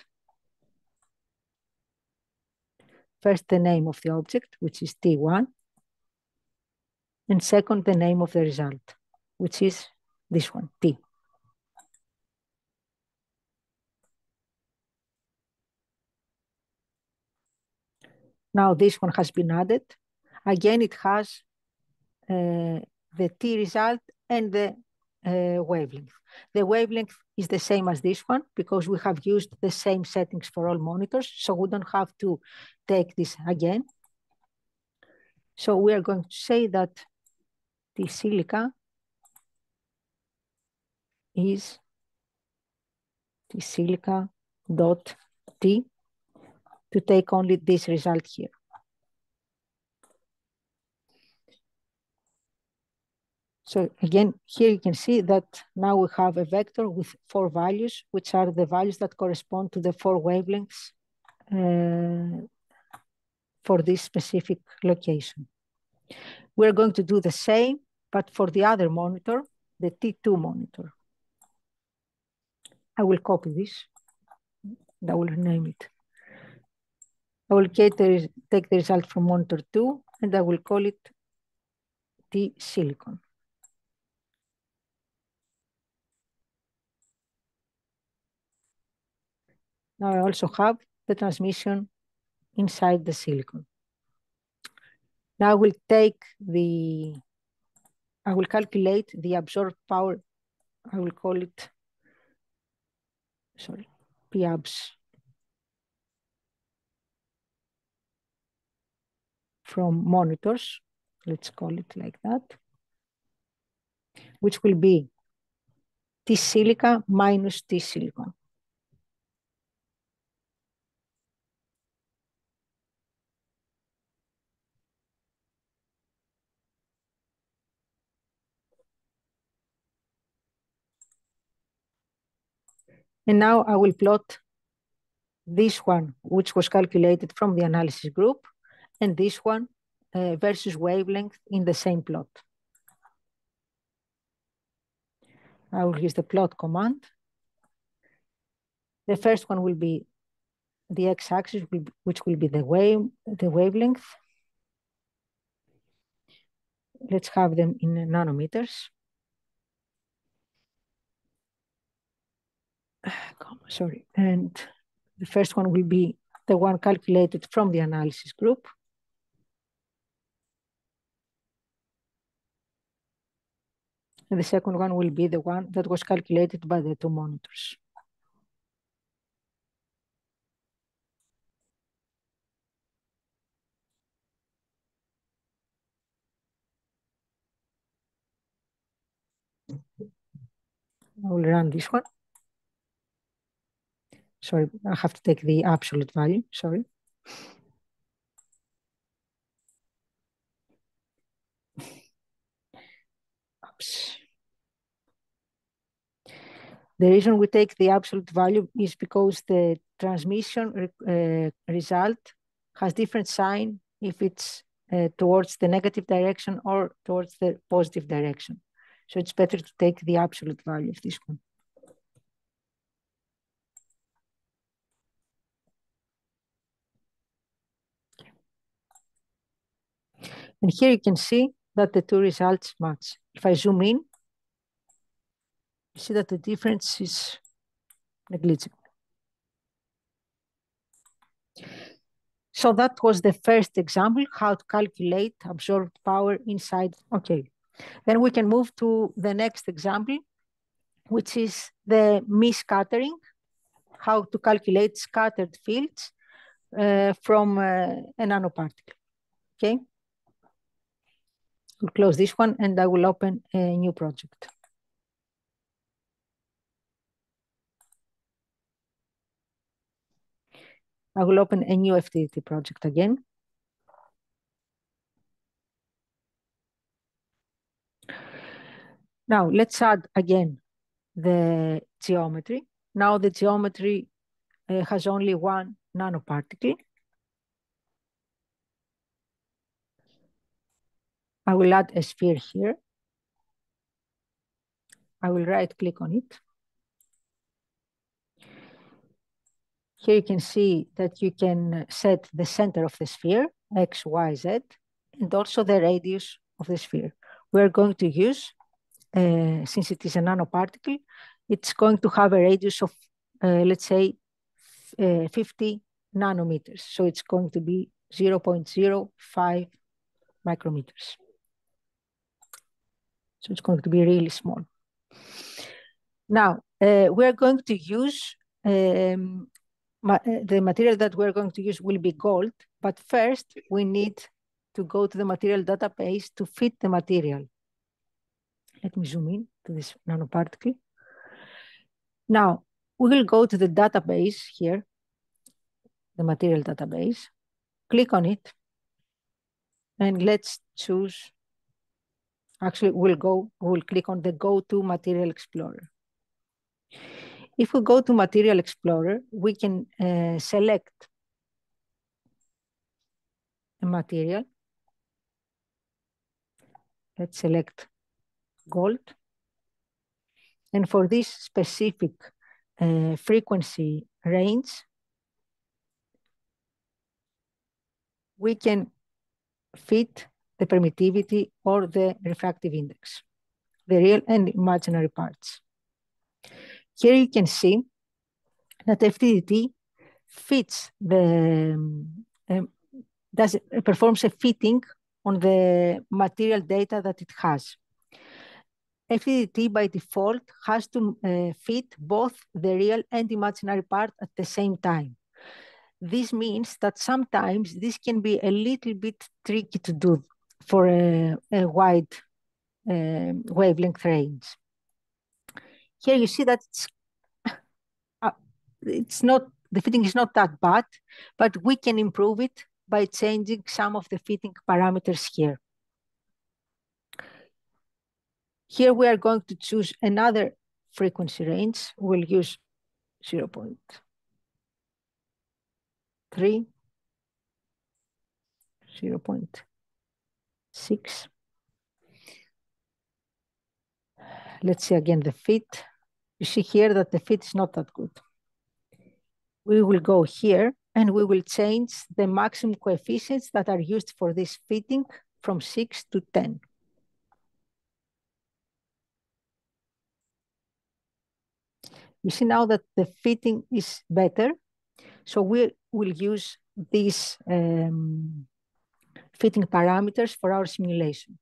First, the name of the object, which is T1. And second, the name of the result, which is this one, T. Now this one has been added. Again, it has the T result and the wavelength. The wavelength is the same as this one because we have used the same settings for all monitors, so we don't have to take this again. So we are going to say that T silica is T silica dot T to take only this result here. So again, here you can see that now we have a vector with 4 values, which are the values that correspond to the 4 wavelengths for this specific location. We're going to do the same, but for the other monitor, the T2 monitor. I will copy this. I will rename it. I will take the result from monitor 2, and I will call it T silicon. Now I also have the transmission inside the silicon. Now I will calculate the absorbed power. I will call it, sorry, P-abs from monitors. Let's call it like that, which will be T silica minus T silicon. And now I will plot this one, which was calculated from the analysis group, and this one versus wavelength in the same plot. I will use the plot command. The first one will be the x-axis, which will be the wavelength. Let's have them in nanometers. Sorry, and the first one will be the one calculated from the analysis group. And the second one will be the one that was calculated by the 2 monitors. I will run this one. Sorry, I have to take the absolute value, sorry. Oops. The reason we take the absolute value is because the transmission result has different sign if it's towards the negative direction or towards the positive direction. So it's better to take the absolute value of this one. And here you can see that the 2 results match. If I zoom in, you see that the difference is negligible. So that was the first example, how to calculate absorbed power inside. Okay, then we can move to the next example, which is the scattering, how to calculate scattered fields from a nanoparticle. Okay, I'll close this one and I will open a new project. I will open a new Afroditi project again. Now let's add again the geometry. Now the geometry has only 1 nanoparticle. I will add a sphere here. I will right click on it. Here you can see that you can set the center of the sphere, X, Y, Z, and also the radius of the sphere. We're going to use, since it is a nanoparticle, it's going to have a radius of, let's say, 50 nanometers. So it's going to be 0.05 micrometers. So it's going to be really small. Now, we're going to use the material that we're going to use will be gold, but first we need to go to the material database to fit the material. Let me zoom in to this nanoparticle. Now, we will go to the database here, the material database, click on it, and let's choose, actually we'll click on the Go to Material Explorer. If we go to Material Explorer, we can select a material. Let's select gold. And for this specific frequency range, we can fit the permittivity or the refractive index, the real and imaginary parts. Here you can see that FDDT fits performs a fitting on the material data that it has. FDDT by default has to fit both the real and imaginary part at the same time. This means that sometimes this can be a little bit tricky to do for a wide wavelength range. Here you see that the fitting is not that bad, but we can improve it by changing some of the fitting parameters here. Here we are going to choose another frequency range. We'll use 0.3, 0.6. Let's see again the fit. You see here that the fit is not that good. We will go here and we will change the maximum coefficients that are used for this fitting from 6 to 10. You see now that the fitting is better. So we will use these fitting parameters for our simulation.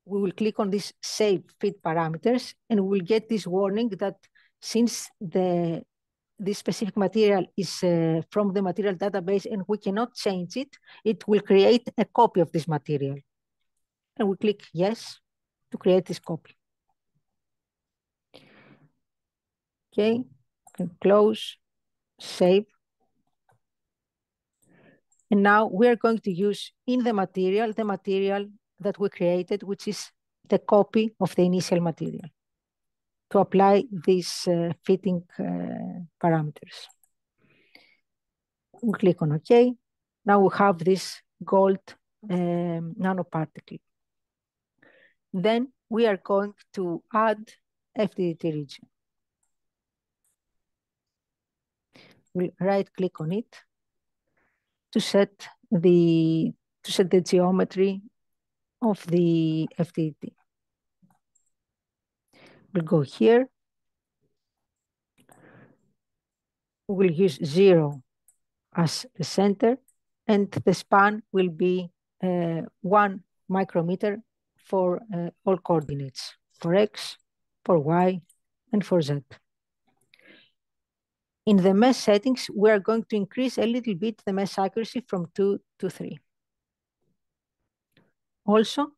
We will click on this Save Fit Parameters, and we will get this warning that since this specific material is from the material database and we cannot change it, it will create a copy of this material. And we click Yes to create this copy. Okay, can close, save. And now we are going to use in the material that we created, which is the copy of the initial material, to apply these fitting parameters. We click on OK. Now we have this gold nanoparticle. Then we are going to add FDDT region. We'll right click on it to set the geometry of the FDDT. We'll go here. We will use 0 as the center, and the span will be 1 micrometer for all coordinates, for X, for Y, and for Z. In the mesh settings, we are going to increase a little bit the mesh accuracy from 2 to 3. Also,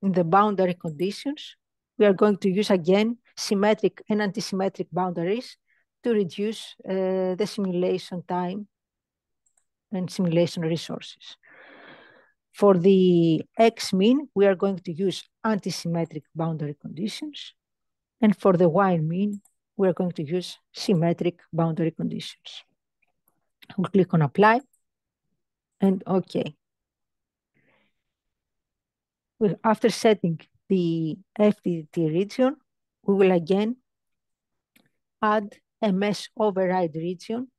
in the boundary conditions, we are going to use again symmetric and antisymmetric boundaries to reduce the simulation time and simulation resources. For the X mean, we are going to use antisymmetric boundary conditions. And for the Y mean, we are going to use symmetric boundary conditions. We'll click on Apply and OK. After setting the FDDT region, we will again add a mesh override region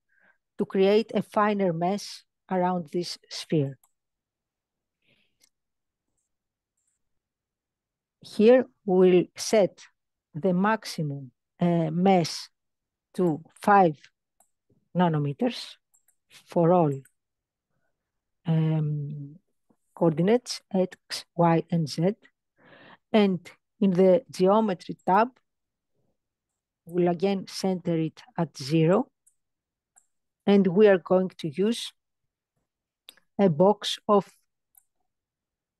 to create a finer mesh around this sphere. Here we'll set the maximum mesh to 5 nanometers for all coordinates X, Y, and Z. And in the geometry tab, we'll again center it at 0. And we are going to use a box of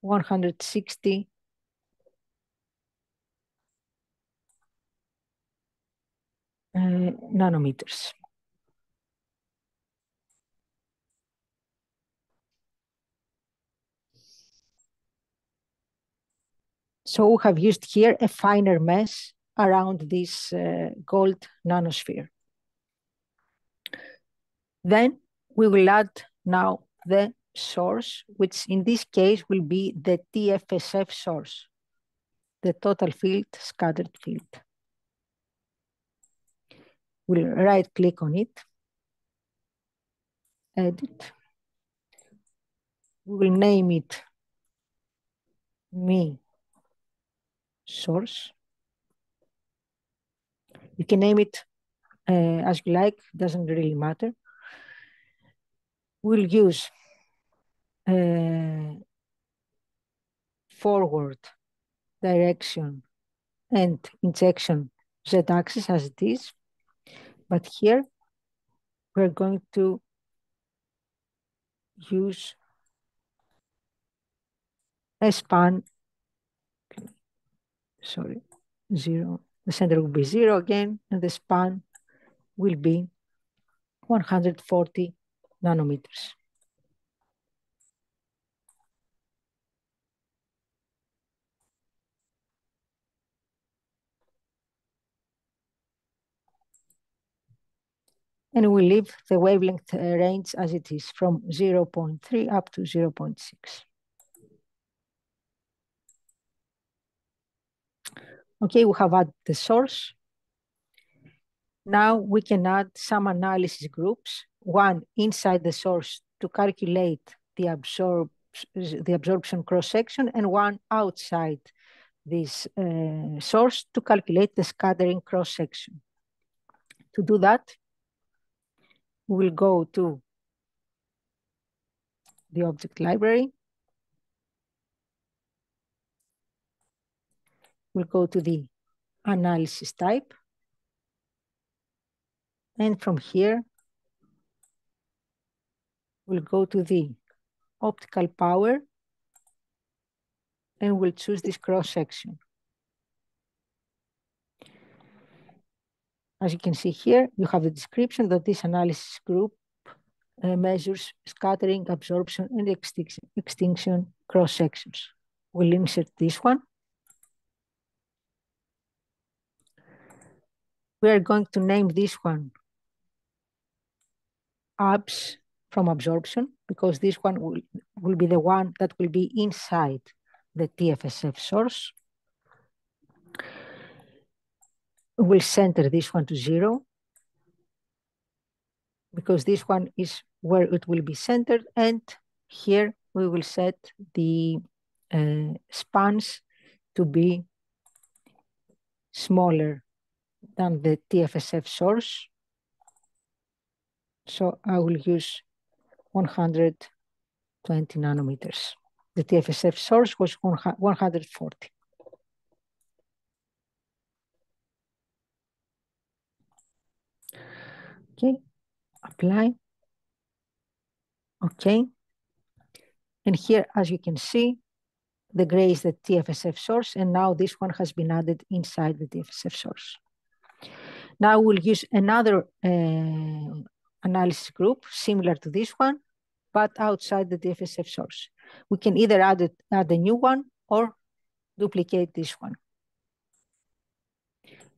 160 nanometers. So we have used here a finer mesh around this gold nanosphere. Then we will add now the source, which in this case will be the TFSF source, the total field, scattered field. We'll right click on it, edit. We will name it me source. You can name it as you like, doesn't really matter. We'll use forward, direction, and injection z-axis as it is. But here, we're going to use a span, sorry, 0. The center will be 0 again, and the span will be 140 nanometers. And we leave the wavelength range as it is, from 0.3 up to 0.6. Okay, we have added the source. Now we can add some analysis groups, one inside the source to calculate the absorption cross-section, and one outside this source to calculate the scattering cross-section. To do that, we will go to the object library. We'll go to the analysis type. And from here, we'll go to the optical power and we'll choose this cross-section. As you can see here, you have the description that this analysis group measures scattering, absorption, and extinction cross-sections. We'll insert this one. We are going to name this one abs from absorption, because this one will be the one that will be inside the TFSF source. We'll center this one to 0, because this one is where it will be centered, and here we will set the spans to be smaller than the TFSF source. So I will use 120 nanometers. The TFSF source was 140. Okay, apply. Okay. And here, as you can see, the gray is the TFSF source, and now this one has been added inside the TFSF source. Now we'll use another analysis group similar to this one, but outside the TFSF source. We can either add a new one or duplicate this one.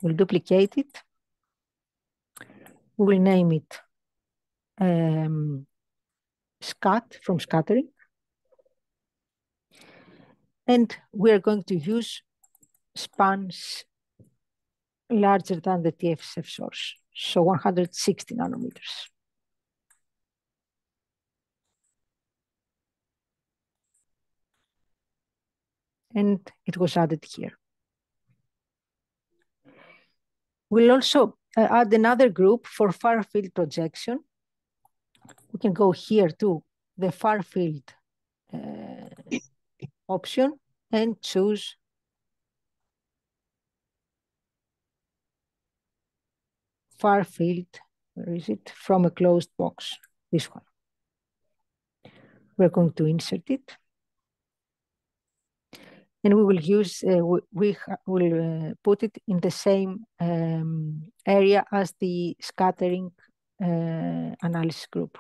We'll duplicate it. We will name it scat from scattering. And we are going to use spans larger than the TFSF source, so 160 nanometers. And it was added here. We'll also add another group for far field projection. We can go here to the far field option and choose far field, where is it? From a closed box, this one. We're going to insert it. And we will use, we will put it in the same area as the scattering analysis group.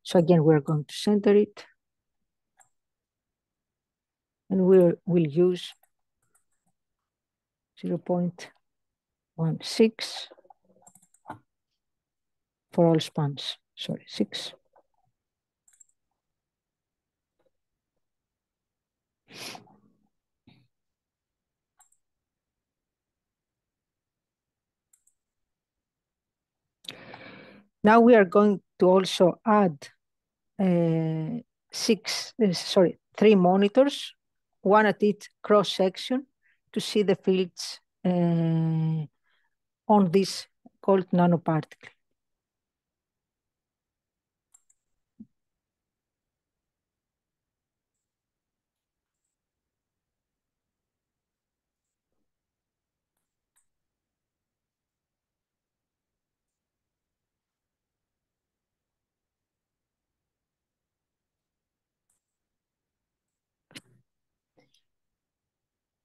So again, we're going to center it. And we'll use 0.16 for all spans, sorry, 6. Now we are going to also add 3 monitors, one at each cross section, to see the fields on this called nanoparticle.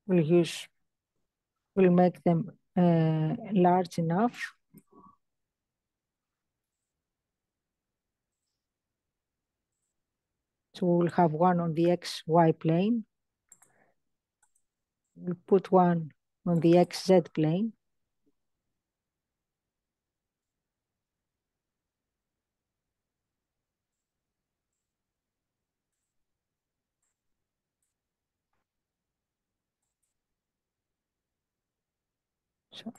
We'll make them large enough. So we'll have one on the XY plane. We'll put one on the XZ plane. So,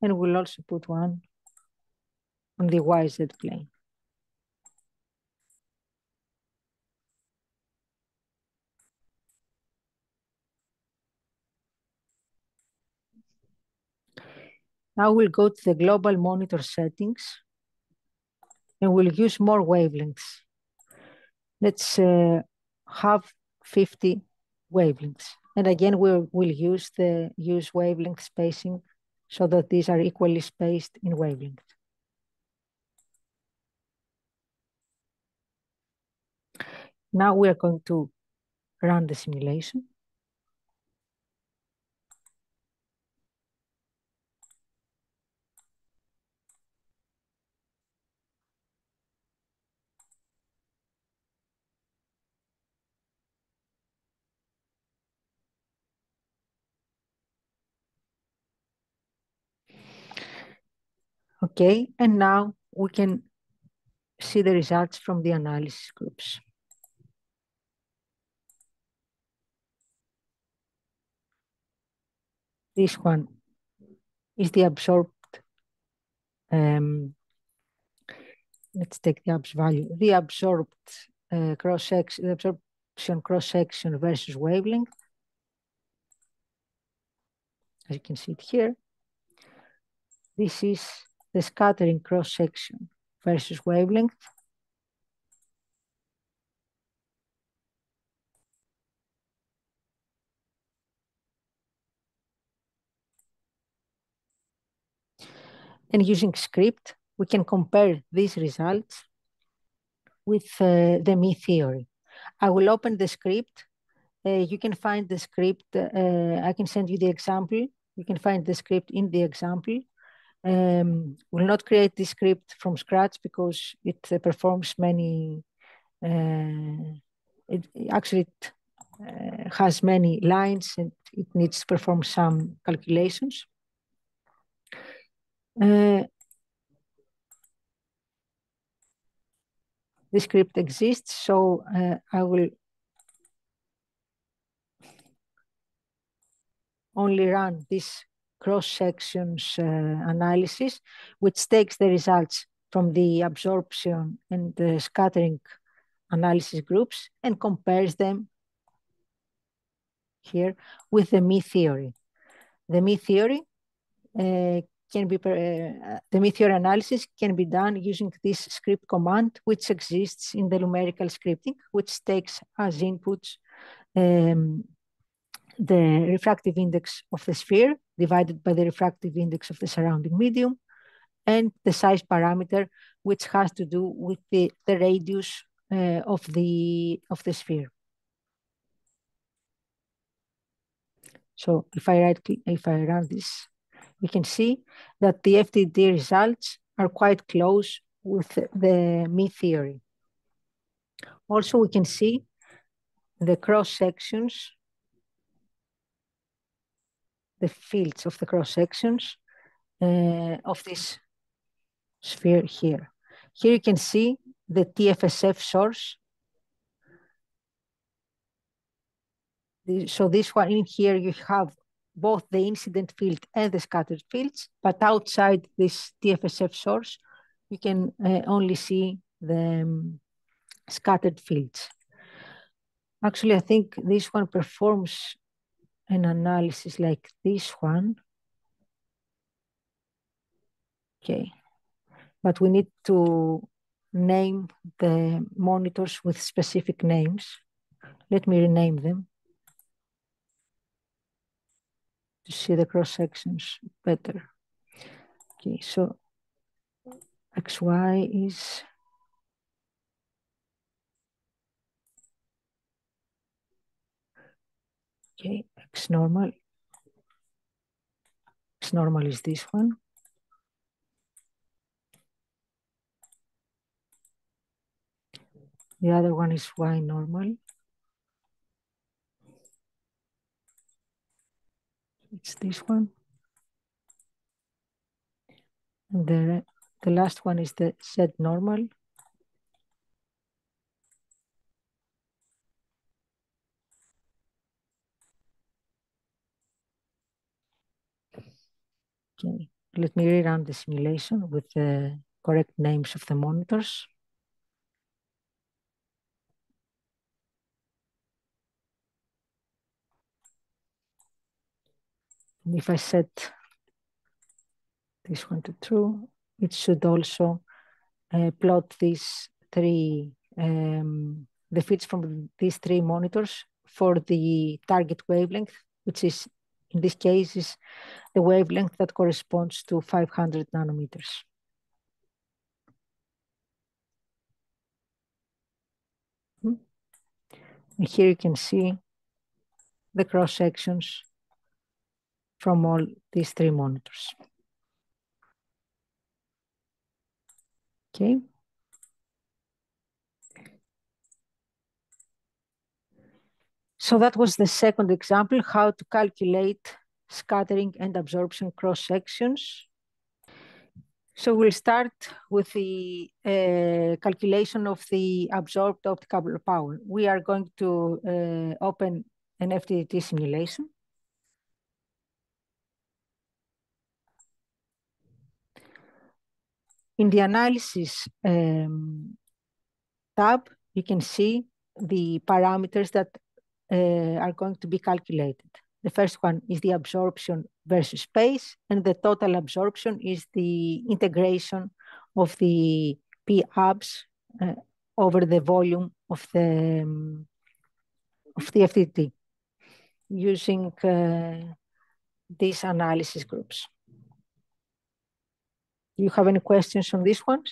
and we'll also put one on the YZ plane. Now we'll go to the global monitor settings and we'll use more wavelengths. Let's have 50 wavelengths. And again, we'll use wavelength spacing so that these are equally spaced in wavelength. Now we are going to run the simulation. Okay, and now we can see the results from the analysis groups. This one is the absorbed, let's take the abs value, the absorbed cross-section, the absorption cross-section versus wavelength. As you can see it here. This is the scattering cross-section versus wavelength. And using script, we can compare these results with the ME theory. I will open the script. You can find the script. I can send you the example. You can find the script in the example. We'll not create this script from scratch because it performs many, it has many lines and it needs to perform some calculations. The script exists, so I will only run this cross-sections analysis, which takes the results from the absorption and the scattering analysis groups and compares them here with the ME theory. The ME theory the ME theory analysis can be done using this script command, which exists in the Lumerical scripting, which takes as inputs the refractive index of the sphere divided by the refractive index of the surrounding medium, and the size parameter, which has to do with the radius of the sphere. So if I run this, we can see that the FDD results are quite close with the ME theory. Also, we can see the cross sections, the fields of the cross sections of this sphere here. Here you can see the TFSF source. So this one in here, you have both the incident field and the scattered fields, but outside this TFSF source, you can only see the scattered fields. Actually, I think this one performs an analysis like this one. Okay, but we need to name the monitors with specific names. Let me rename them to see the cross sections better. Okay, so XY is okay, X normal. X normal is this one. The other one is Y normal. It's this one. And the last one is the Z normal. Okay, let me rerun the simulation with the correct names of the monitors. And if I set this one to true, it should also plot these three, the feeds from these three monitors for the target wavelength, which is, in this case, is the wavelength that corresponds to 500 nanometers. And here you can see the cross sections from all these three monitors. Okay. So that was the second example, how to calculate scattering and absorption cross sections. So we'll start with the calculation of the absorbed optical power. We are going to open an FDT simulation. In the analysis tab, you can see the parameters that are going to be calculated. The first one is the absorption versus space, and the total absorption is the integration of the P-abs over the volume of the FDT using these analysis groups. Do you have any questions on this one?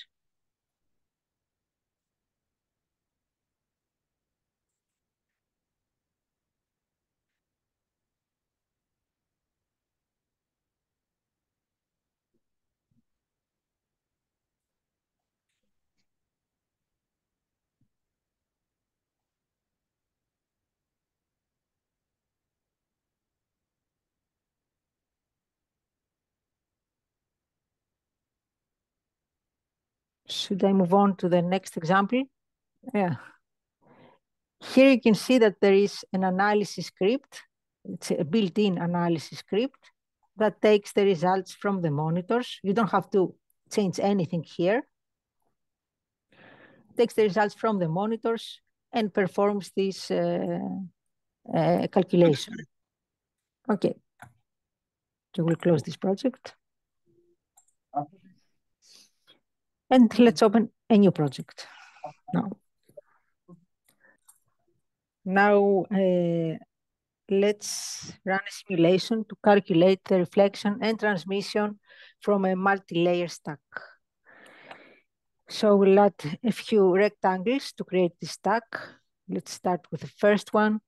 Should I move on to the next example? Yeah. Here you can see that there is an analysis script. It's a built-in analysis script that takes the results from the monitors. You don't have to change anything here. It takes the results from the monitors and performs this calculation. Okay. So we'll close this project. And let's open a new project now. Now, let's run a simulation to calculate the reflection and transmission from a multi-layer stack. So we'll add a few rectangles to create the stack. Let's start with the first one.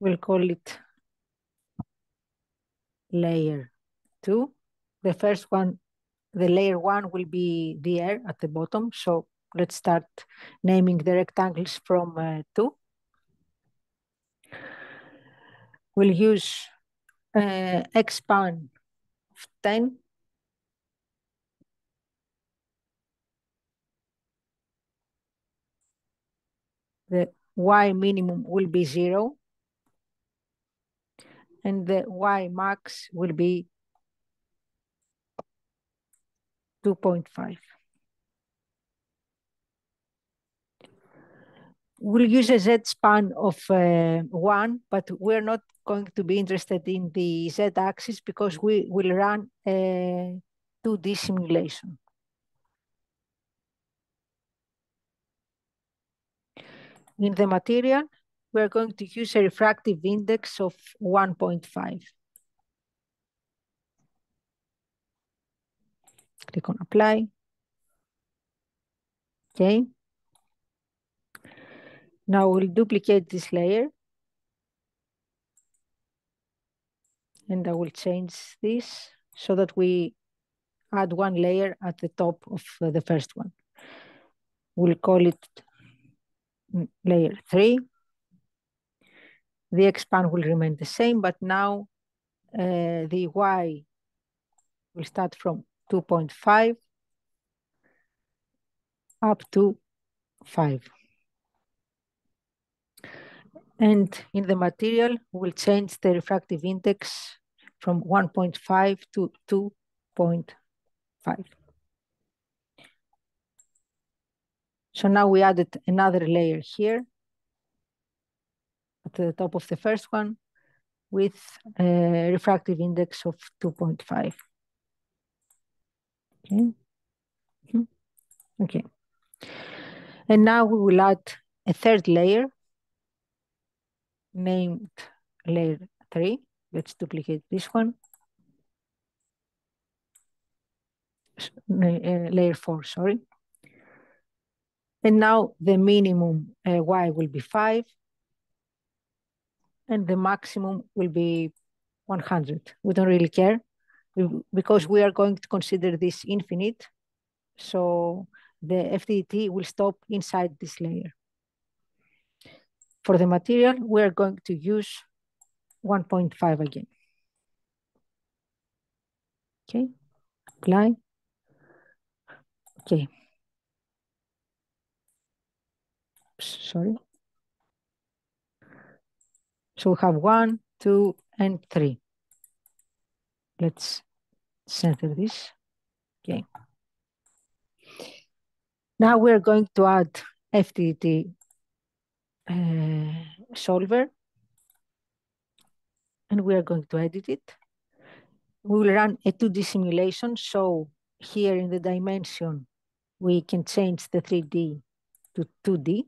We'll call it layer 2. The first one, the layer 1 will be the air at the bottom. So let's start naming the rectangles from 2. We'll use X span of 10. The Y minimum will be 0. And the Y max will be 2.5. We'll use a Z span of 1, but we're not going to be interested in the Z axis because we will run a 2D simulation. In the material, we're going to use a refractive index of 1.5. Click on apply. Okay. Now we'll duplicate this layer. And I will change this so that we add one layer at the top of the first one. We'll call it layer 3. The X span will remain the same, but now the Y will start from 2.5 up to 5. And in the material, we'll change the refractive index from 1.5 to 2.5. So now we added another layer here at the top of the first one with a refractive index of 2.5. Okay. Okay. And now we will add a third layer named layer 3. Let's duplicate this one. Layer 4, sorry. And now the minimum Y will be 5. And the maximum will be 100. We don't really care because we are going to consider this infinite. So the FDT will stop inside this layer. For the material, we are going to use 1.5 again. Okay, apply. Okay. Sorry. So we have 1, 2, and 3. Let's center this. Okay. Now we're going to add FDT solver, and we are going to edit it. We will run a 2D simulation. So here in the dimension, we can change the 3D to 2D.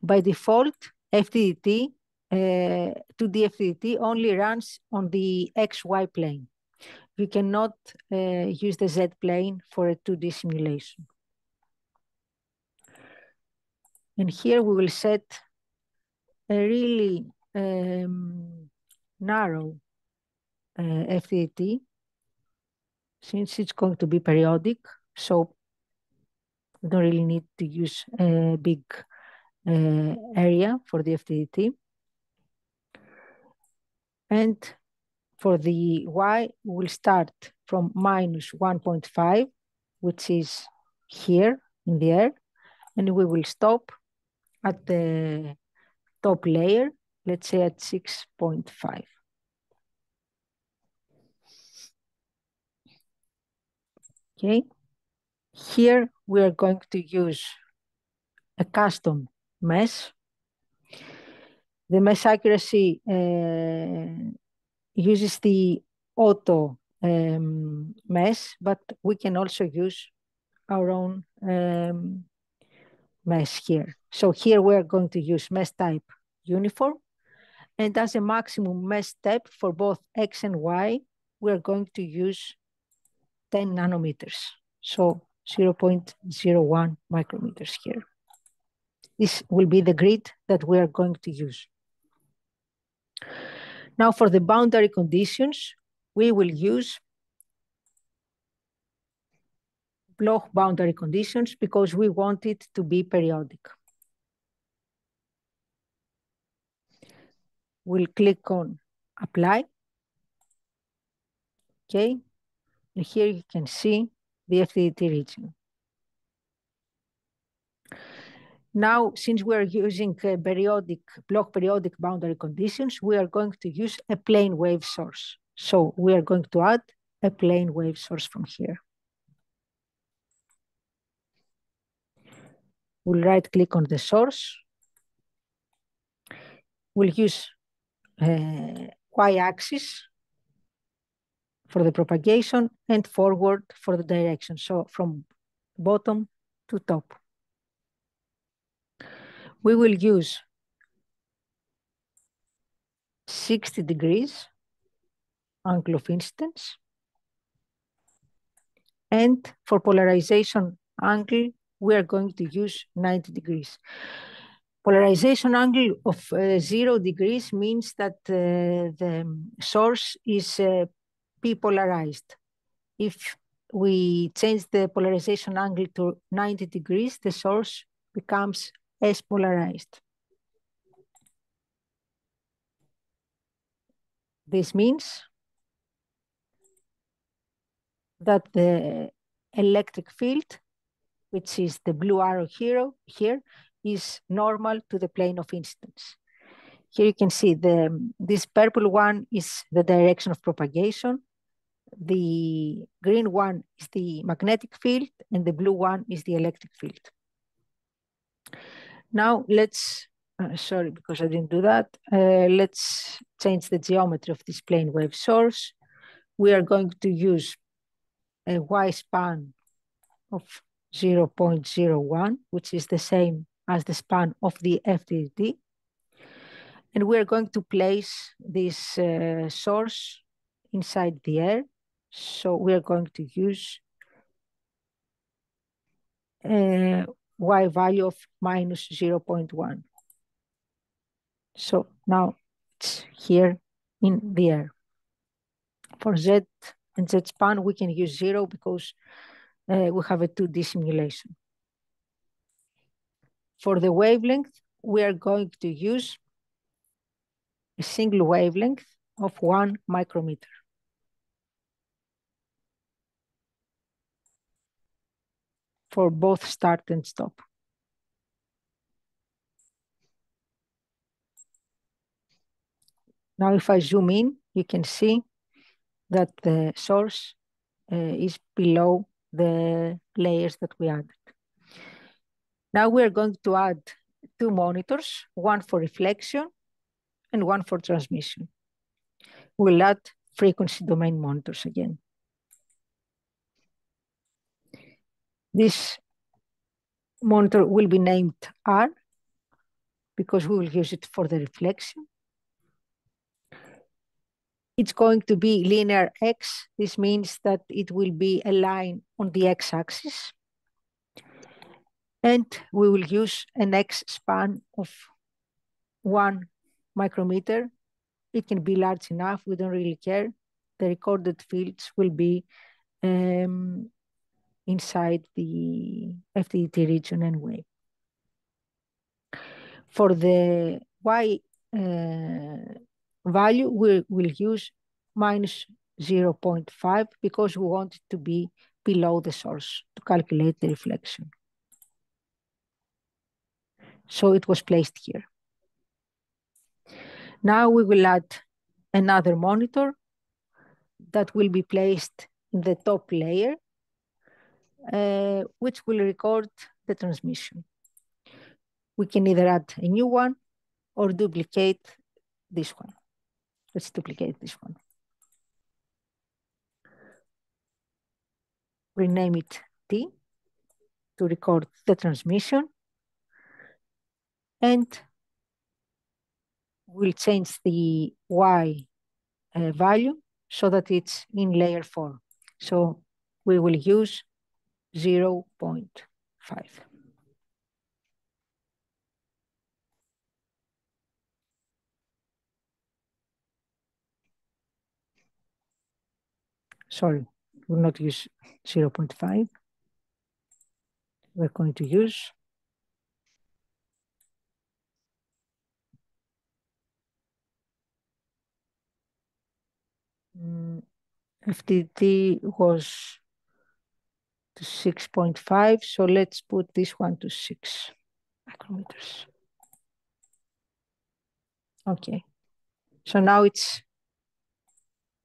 By default, FDT, 2D FDT only runs on the XY plane. You cannot use the Z plane for a 2D simulation. And here we will set a really narrow FDT since it's going to be periodic. So we don't really need to use a big area for the FDT. And for the Y, we'll start from minus 1.5, which is here in the air, and we will stop at the top layer, let's say at 6.5. Okay, here we are going to use a custom mesh. The mesh accuracy uses the auto mesh, but we can also use our own mesh here. So here we're going to use mesh type uniform, And as a maximum mesh step for both X and Y, we're going to use 10 nanometers. So 0.01 micrometers here. This will be the grid that we are going to use. Now for the boundary conditions, we will use block boundary conditions because we want it to be periodic. We'll click on apply. Okay, and here you can see the Afroditi region. Now, since we are using block periodic boundary conditions, we are going to use a plane wave source. So we are going to add a plane wave source from here. We'll right click on the source. We'll use y-axis for the propagation and forward for the direction. So from bottom to top. We will use 60 degrees angle of incidence. And for polarization angle, we are going to use 90 degrees. Polarization angle of 0 degrees means that the source is p-polarized. If we change the polarization angle to 90 degrees, the source becomes s-polarized. This means that the electric field, which is the blue arrow here, is normal to the plane of incidence. Here you can see this purple one is the direction of propagation. The green one is the magnetic field, and the blue one is the electric field. Now let's, sorry, because I didn't do that. Let's change the geometry of this plane wave source. We are going to use a Y span of 0.01, which is the same as the span of the FDD. And we're going to place this source inside the air. So we're going to use a Y value of minus 0.1. So now it's here in the air. For Z and Z span, we can use 0 because we have a 2D simulation. For the wavelength, we are going to use a single wavelength of 1 micrometer. For both start and stop. Now, if I zoom in, you can see that the source is below the layers that we added. Now we are going to add 2 monitors, one for reflection and one for transmission. We'll add frequency domain monitors again. This monitor will be named R because we will use it for the reflection. It's going to be linear X. This means that it will be a line on the X-axis. And we will use an X span of 1 micrometer. It can be large enough, we don't really care. The recorded fields will be inside the FDT region anyway. For the Y value, we will use minus 0.5 because we want it to be below the source to calculate the reflection. So it was placed here. Now we will add another monitor that will be placed in the top layer, which will record the transmission. We can either add a new one or duplicate this one. Let's duplicate this one. Rename it T to record the transmission. And we'll change the Y value so that it's in layer 4. So we will use 0.5. Sorry, we'll not use 0.5. We're going to use FTT was to 6.5, so let's put this one to 6 micrometers. Okay, so now it's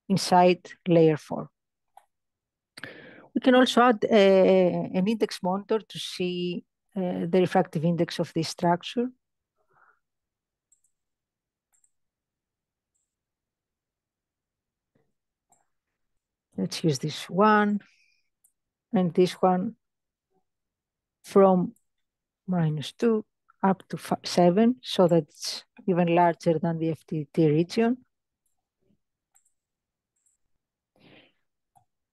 inside layer 4. We can also add an index monitor to see the refractive index of this structure. Let's use this one and this one from -2 up to 7, so that's even larger than the FTT region.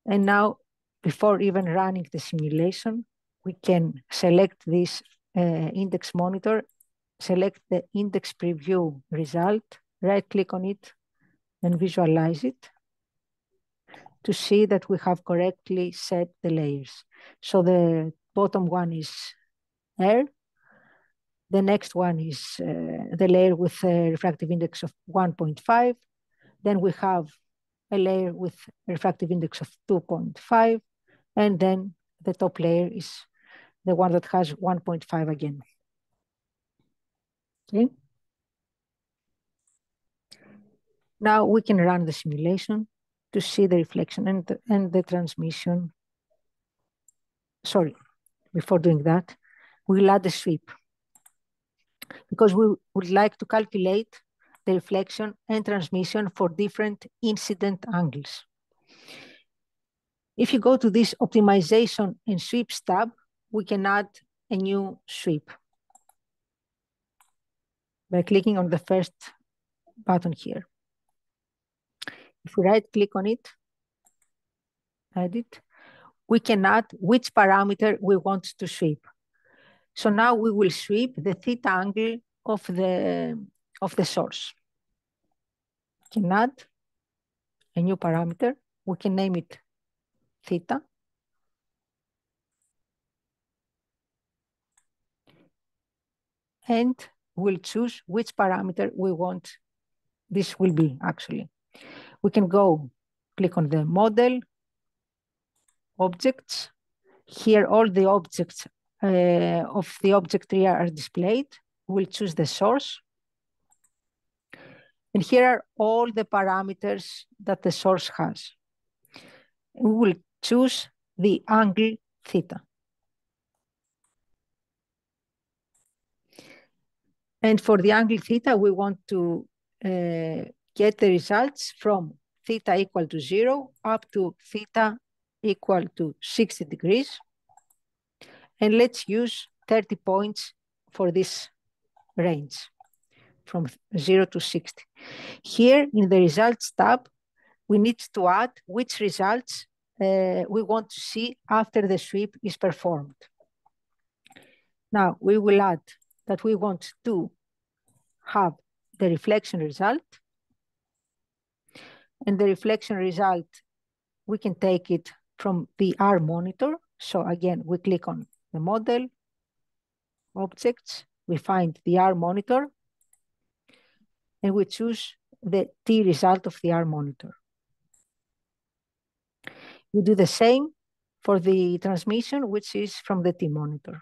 And now, before even running the simulation, we can select this index monitor, select the index preview result, right-click on it, and visualize it to see that we have correctly set the layers. So the bottom one is air. The next one is the layer with a refractive index of 1.5. Then we have a layer with a refractive index of 2.5. And then the top layer is the one that has 1.5 again. Okay. Now we can run the simulation to see the reflection and the transmission. Sorry, before doing that, we'll add a sweep because we would like to calculate the reflection and transmission for different incident angles. If you go to this optimization and sweeps tab, we can add a new sweep by clicking on the first button here. If we right click on it, edit, we can add which parameter we want to sweep. So now we will sweep the theta angle of the source. We can add a new parameter. We can name it theta. And we'll choose which parameter we want this will be actually. We can go click on the model, objects. Here, all the objects of the object tree are displayed. We'll choose the source. And here are all the parameters that the source has. We will choose the angle theta. And for the angle theta, we want to get the results from theta equal to 0 up to theta equal to 60 degrees. And let's use 30 points for this range from 0 to 60. Here in the results tab, we need to add which results we want to see after the sweep is performed. Now we will add that we want to have the reflection result. And the reflection result, we can take it from the R monitor. So again, we click on the model, objects, we find the R monitor, and we choose the T result of the R monitor. We do the same for the transmission, which is from the T monitor.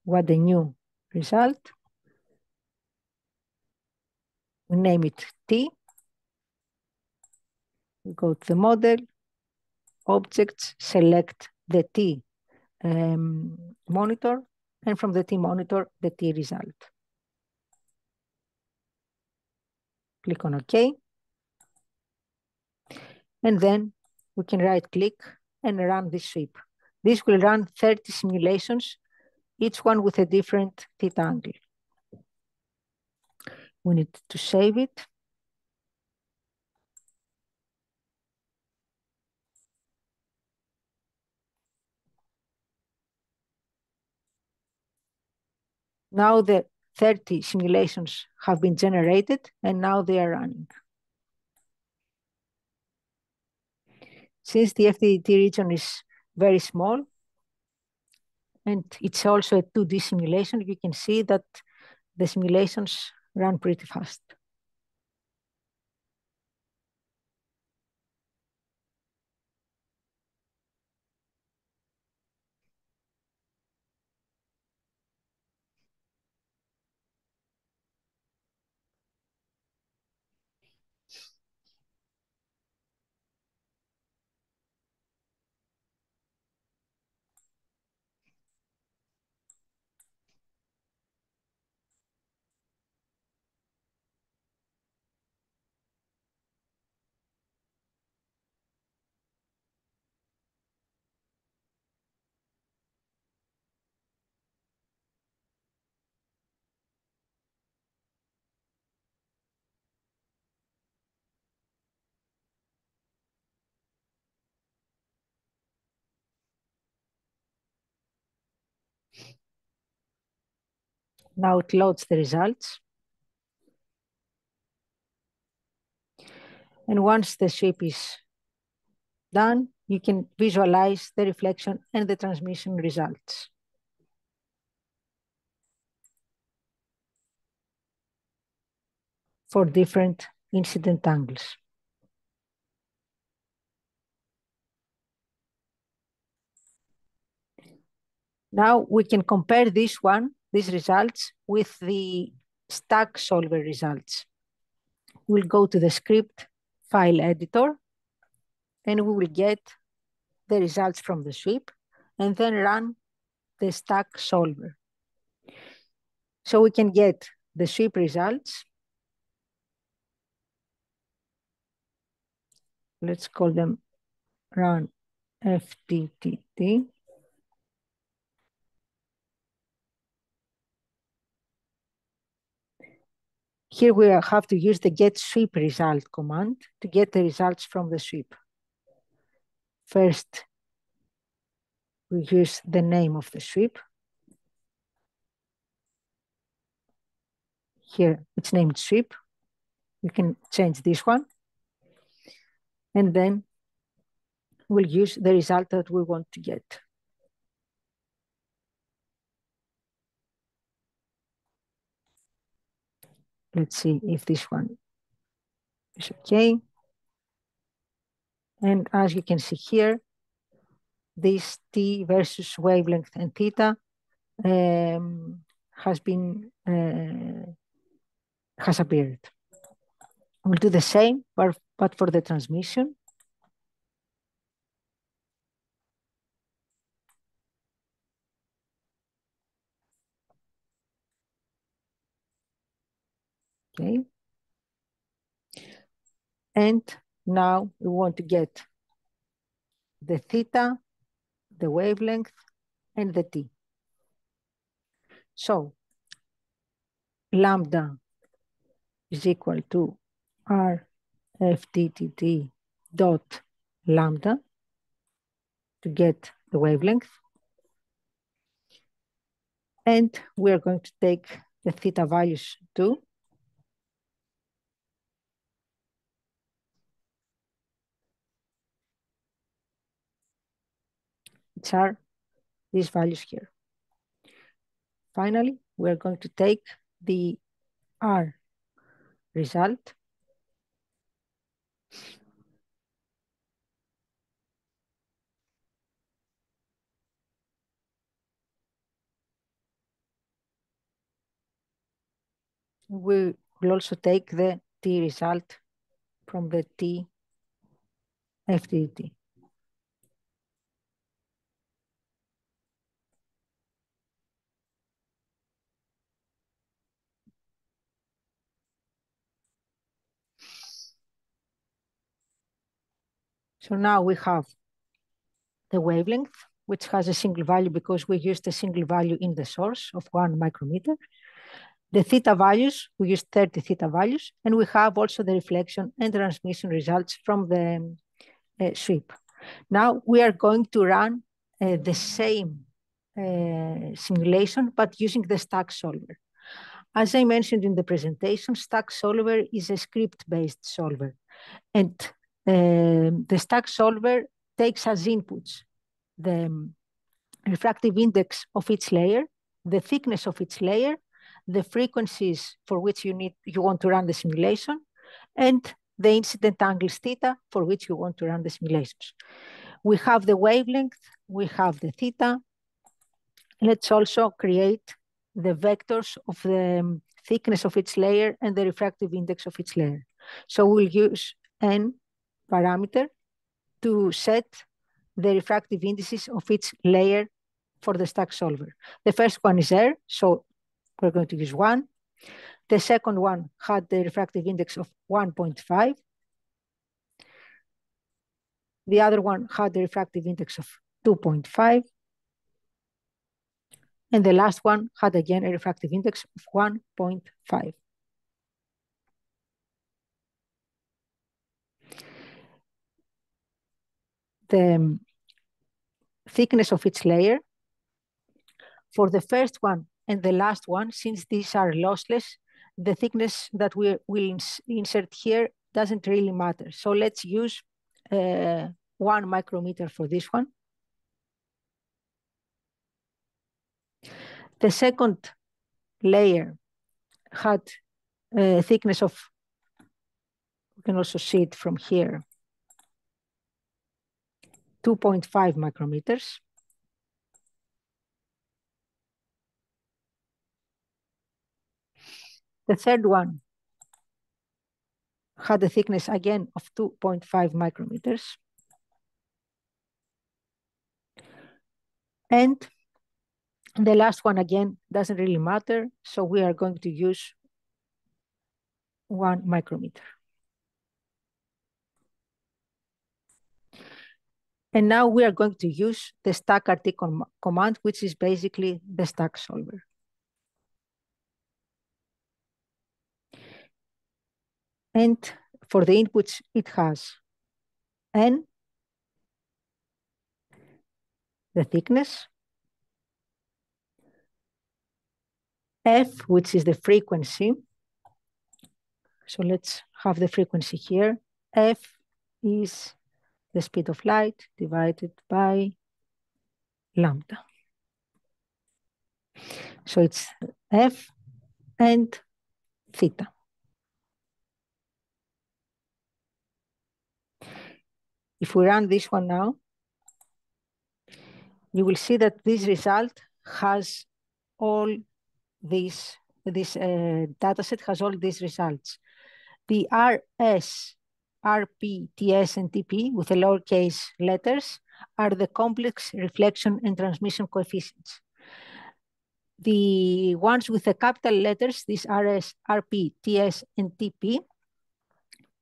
What the new result? We name it T. We go to the model, objects, select the T monitor, and from the T monitor, the T result. Click on OK. And then we can right click and run this sweep. This will run 30 simulations, each one with a different theta angle. We need to save it. Now the 30 simulations have been generated and now they are running. Since the FDT region is very small and it's also a 2D simulation, you can see that the simulations run pretty fast. Now it loads the results. And once the sweep is done, you can visualize the reflection and the transmission results. For different incident angles. Now we can compare these results with the stack solver results. We'll go to the script file editor and we will get the results from the sweep and then run the stack solver. So we can get the sweep results. Let's call them run FTTT. Here we have to use the get sweep result command to get the results from the sweep. First, we use the name of the sweep. Here it's named sweep. We can change this one. And then we'll use the result that we want to get. Let's see if this one is okay. And as you can see here, this T versus wavelength and theta has appeared. We'll do the same, but for the transmission. Okay. And now we want to get the theta, the wavelength, and the T. So lambda is equal to R FTTT dot lambda to get the wavelength. And we're going to take the theta values too. Which are these values here. Finally, we're going to take the R result we will also take the T result from the T FTT. So now we have the wavelength, which has a single value because we used a single value in the source of 1 micrometer. the theta values, we use 30 theta values, and we have also the reflection and transmission results from the sweep. Now we are going to run the same simulation, but using the stack solver. As I mentioned in the presentation, stack solver is a script-based solver. And the stack solver takes as inputs the refractive index of each layer, the thickness of each layer, the frequencies for which you want to run the simulation, and the incident angles theta for which you want to run the simulations. We have the wavelength, we have the theta. Let's also create the vectors of the thickness of each layer and the refractive index of each layer. So we'll use n parameter to set the refractive indices of each layer for the stack solver. The first one is R, so we're going to use 1. The second one had the refractive index of 1.5. The other one had the refractive index of 2.5. And the last one had again a refractive index of 1.5. The thickness of each layer for the first one and the last one, since these are lossless, the thickness that we will insert here doesn't really matter. So let's use 1 micrometer for this one. The second layer had a thickness of, you can also see it from here, 2.5 micrometers. The third one had a thickness again of 2.5 micrometers. And the last one again doesn't really matter, so we are going to use 1 micrometer. And now we are going to use the stack RT command, which is basically the stack solver. And for the inputs, it has N, the thickness, F, which is the frequency. So let's have the frequency here. F is the speed of light divided by lambda. So it's F and theta. If we run this one now, you will see that this result has all this dataset has all these results. The RS, RP, TS, and TP with the lowercase letters are the complex reflection and transmission coefficients. The ones with the capital letters, these RS, RP, TS, and TP,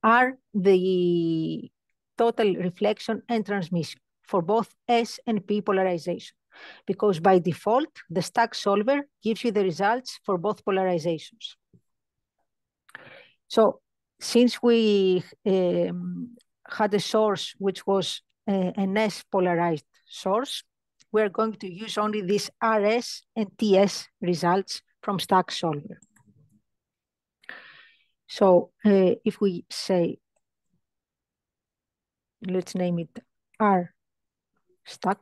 are the total reflection and transmission for both S and P polarization, because by default, the stack solver gives you the results for both polarizations. So since we had a source which was an S polarized source, we're going to use only these RS and TS results from stack solver. So if we say, let's name it R stack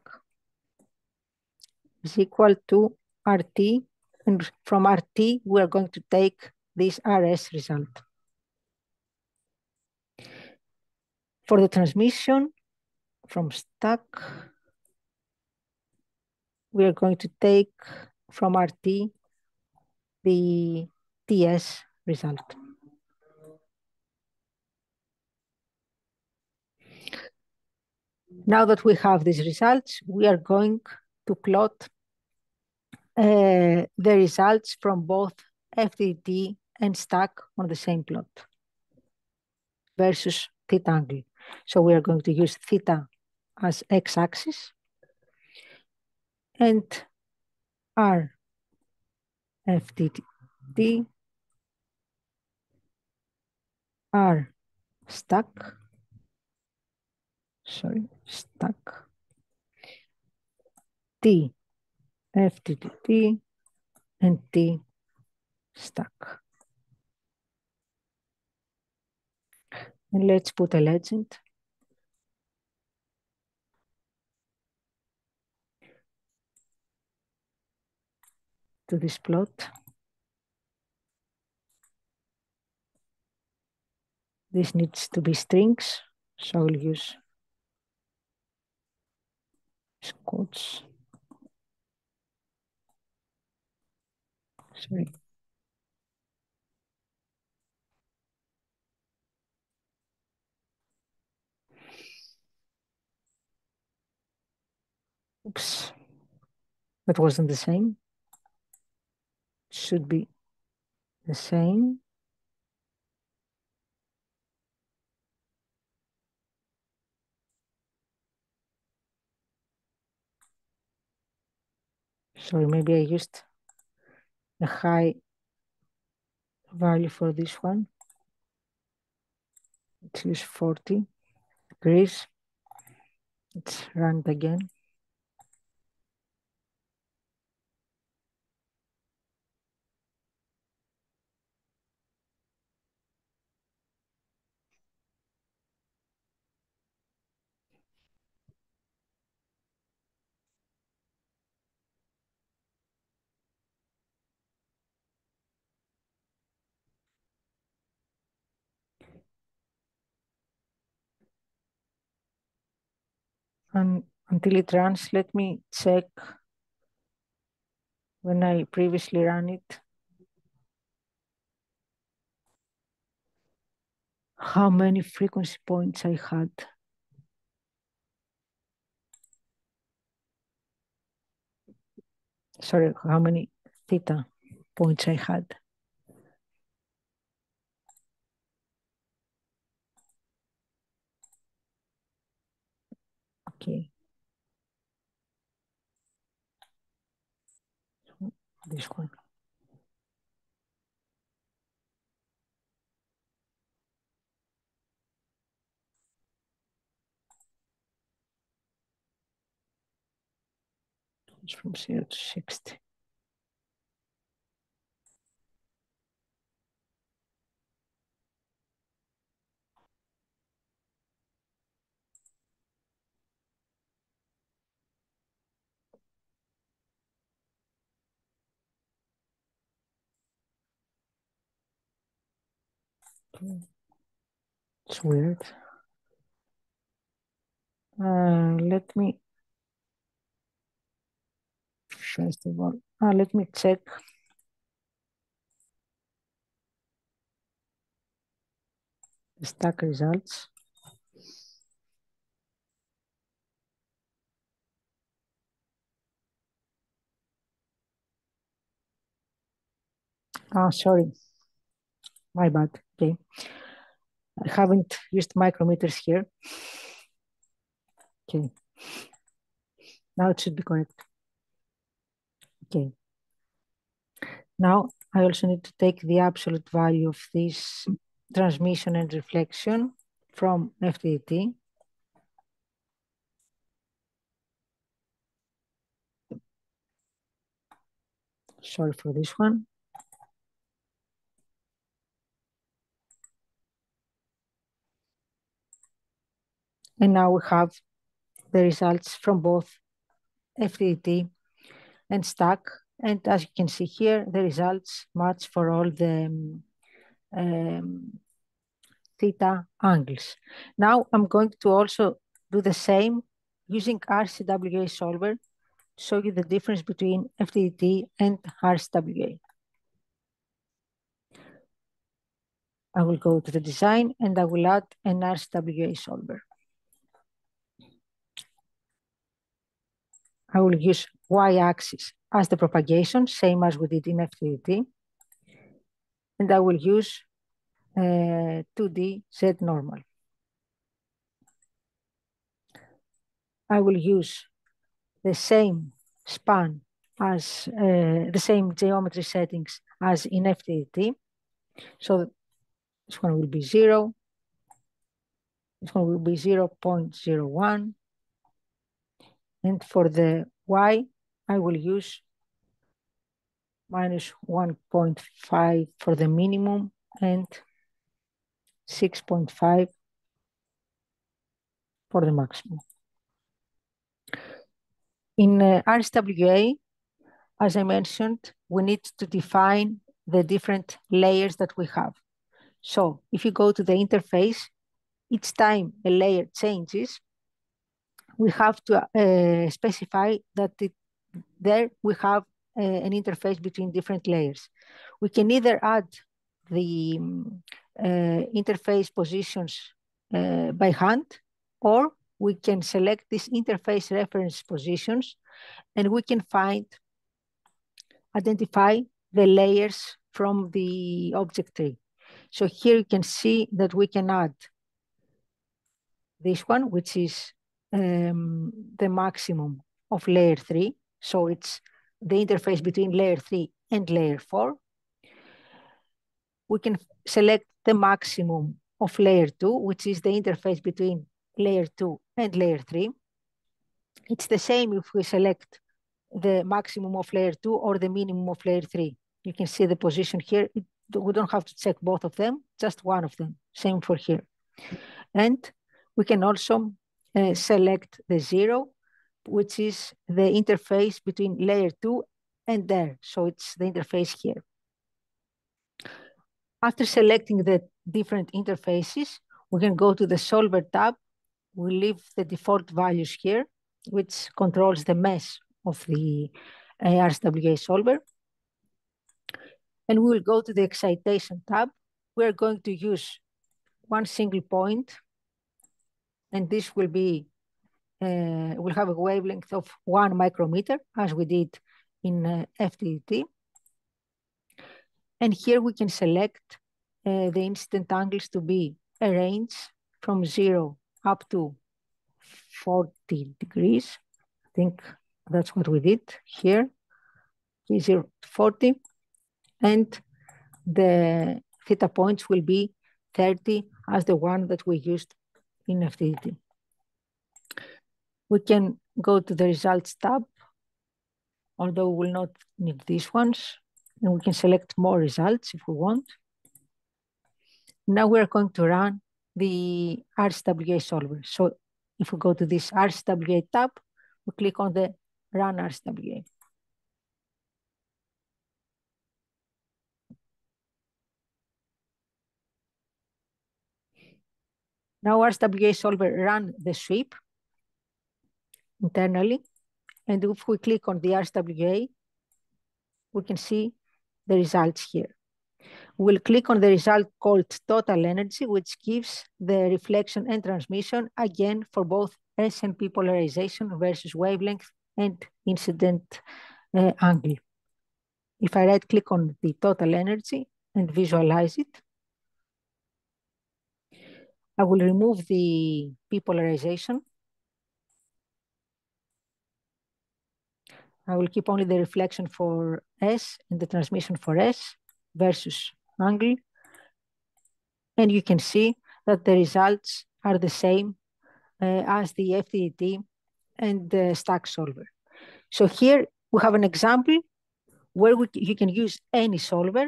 is equal to RT, and from RT, we're going to take this RS result. For the transmission from stack, we are going to take from RT the TS result. Now that we have these results, we are going to plot the results from both FDT and stack on the same plot versus theta angle. So we are going to use theta as x-axis and R FDT T are stuck. Sorry, stuck. T, FTTT, and T stuck. And let's put a legend. To this plot. This needs to be strings, so I'll use quotes. Sorry. Oops, that wasn't the same. It should be the same. Sorry, maybe I used a high value for this one. Let's use 40 degrees. Let's run it again. And until it runs, let me check when I previously ran it, how many frequency points I had. Sorry, how many theta points I had. Okay. This one. It's from 0 to 60. Okay. It's weird. Let me, first of all, let me check. The stack results. Sorry, my bad. Okay, I haven't used micrometers here. Okay, now it should be correct. Okay, now I also need to take the absolute value of this transmission and reflection from FTT. Sorry for this one. And now we have the results from both FTT and stack. And as you can see here, the results match for all the theta angles. Now I'm going to also do the same using RCWA solver to show you the difference between FTT and RCWA. I will go to the design and I will add an RCWA solver. I will use y-axis as the propagation, same as we did in FTT. And I will use 2D Z normal. I will use the same span as the same geometry settings as in FDT. So this one will be 0. This one will be 0.01. And for the Y, I will use minus 1.5 for the minimum and 6.5 for the maximum. In RSWA, as I mentioned, we need to define the different layers that we have. So if you go to the interface, each time a layer changes, we have to specify that there we have an interface between different layers. We can either add the interface positions by hand, or we can select these interface reference positions and we can identify the layers from the object tree. So here you can see that we can add this one, which is the maximum of layer 3. So it's the interface between layer 3 and layer 4. We can select the maximum of layer 2, which is the interface between layer 2 and layer 3. It's the same if we select the maximum of layer 2 or the minimum of layer 3. You can see the position here. We don't have to check both of them, just one of them. Same for here. And we can also select the 0, which is the interface between layer 2 and there. So it's the interface here. After selecting the different interfaces, we can go to the Solver tab. We leave the default values here, which controls the mesh of the RSWA solver. And we will go to the Excitation tab. We're going to use one single point, and this will be, will have a wavelength of 1 micrometer, as we did in FDT. And here we can select the incident angles to be a range from 0 up to 40 degrees. I think that's what we did here, 0 to 40. And the theta points will be 30 as the one that we used in FDT. We can go to the Results tab, although we will not need these ones. And we can select more results if we want. Now we're going to run the RSWA solver. So if we go to this RSWA tab, we click on the Run RSWA. Now RSWA solver run the sweep internally. And if we click on the RSWA, we can see the results here. We'll click on the result called total energy, which gives the reflection and transmission, again, for both SNP polarization versus wavelength and incident angle. If I right click on the total energy and visualize it, I will remove the P polarization. I will keep only the reflection for S and the transmission for S versus angle. And you can see that the results are the same as the FDT and the stack solver. So here we have an example where you can use any solver,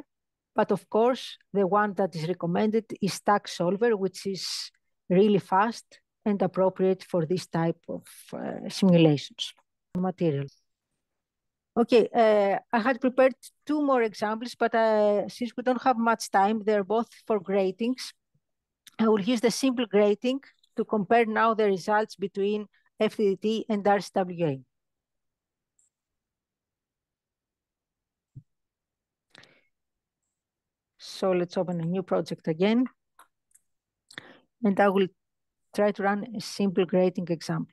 but of course, the one that is recommended is stack solver, which is really fast and appropriate for this type of simulations. Material. Okay, I had prepared 2 more examples, but since we don't have much time, they're both for gratings. I will use the simple grating to compare now the results between FDT and RSWA. So let's open a new project again. And I will try to run a simple grating example.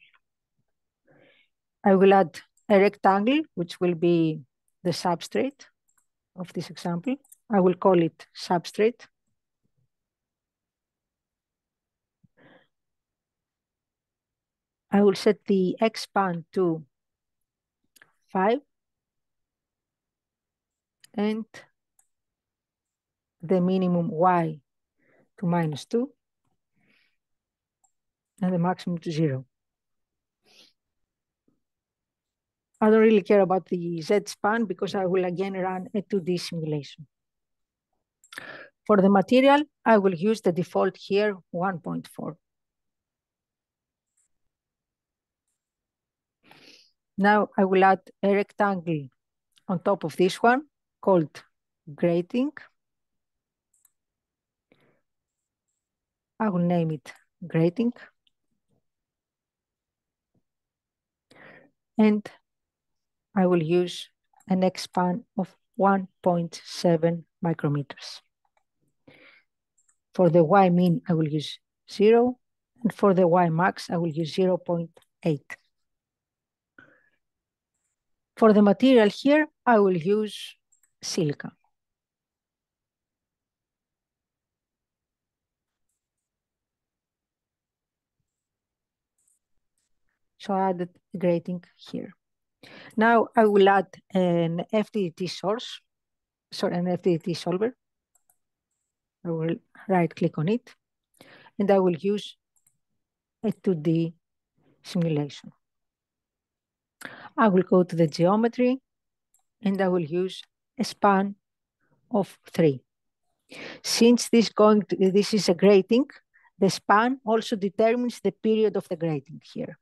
I will add a rectangle, which will be the substrate of this example. I will call it substrate. I will set the X span to 5. and the minimum y to -2 and the maximum to 0. I don't really care about the z-span because I will again run a 2D simulation. For the material, I will use the default here, 1.4. Now I will add a rectangle on top of this one called grating. I will name it grating. And I will use an X-span of 1.7 micrometers. For the Y min, I will use 0. And for the Y max, I will use 0.8. For the material here, I will use silica. So I added grating here. Now I will add an FDT source, sorry, an FDT solver. I will right click on it and I will use a 2D simulation. I will go to the geometry and I will use a span of 3. Since this is a grating, the span also determines the period of the grating here.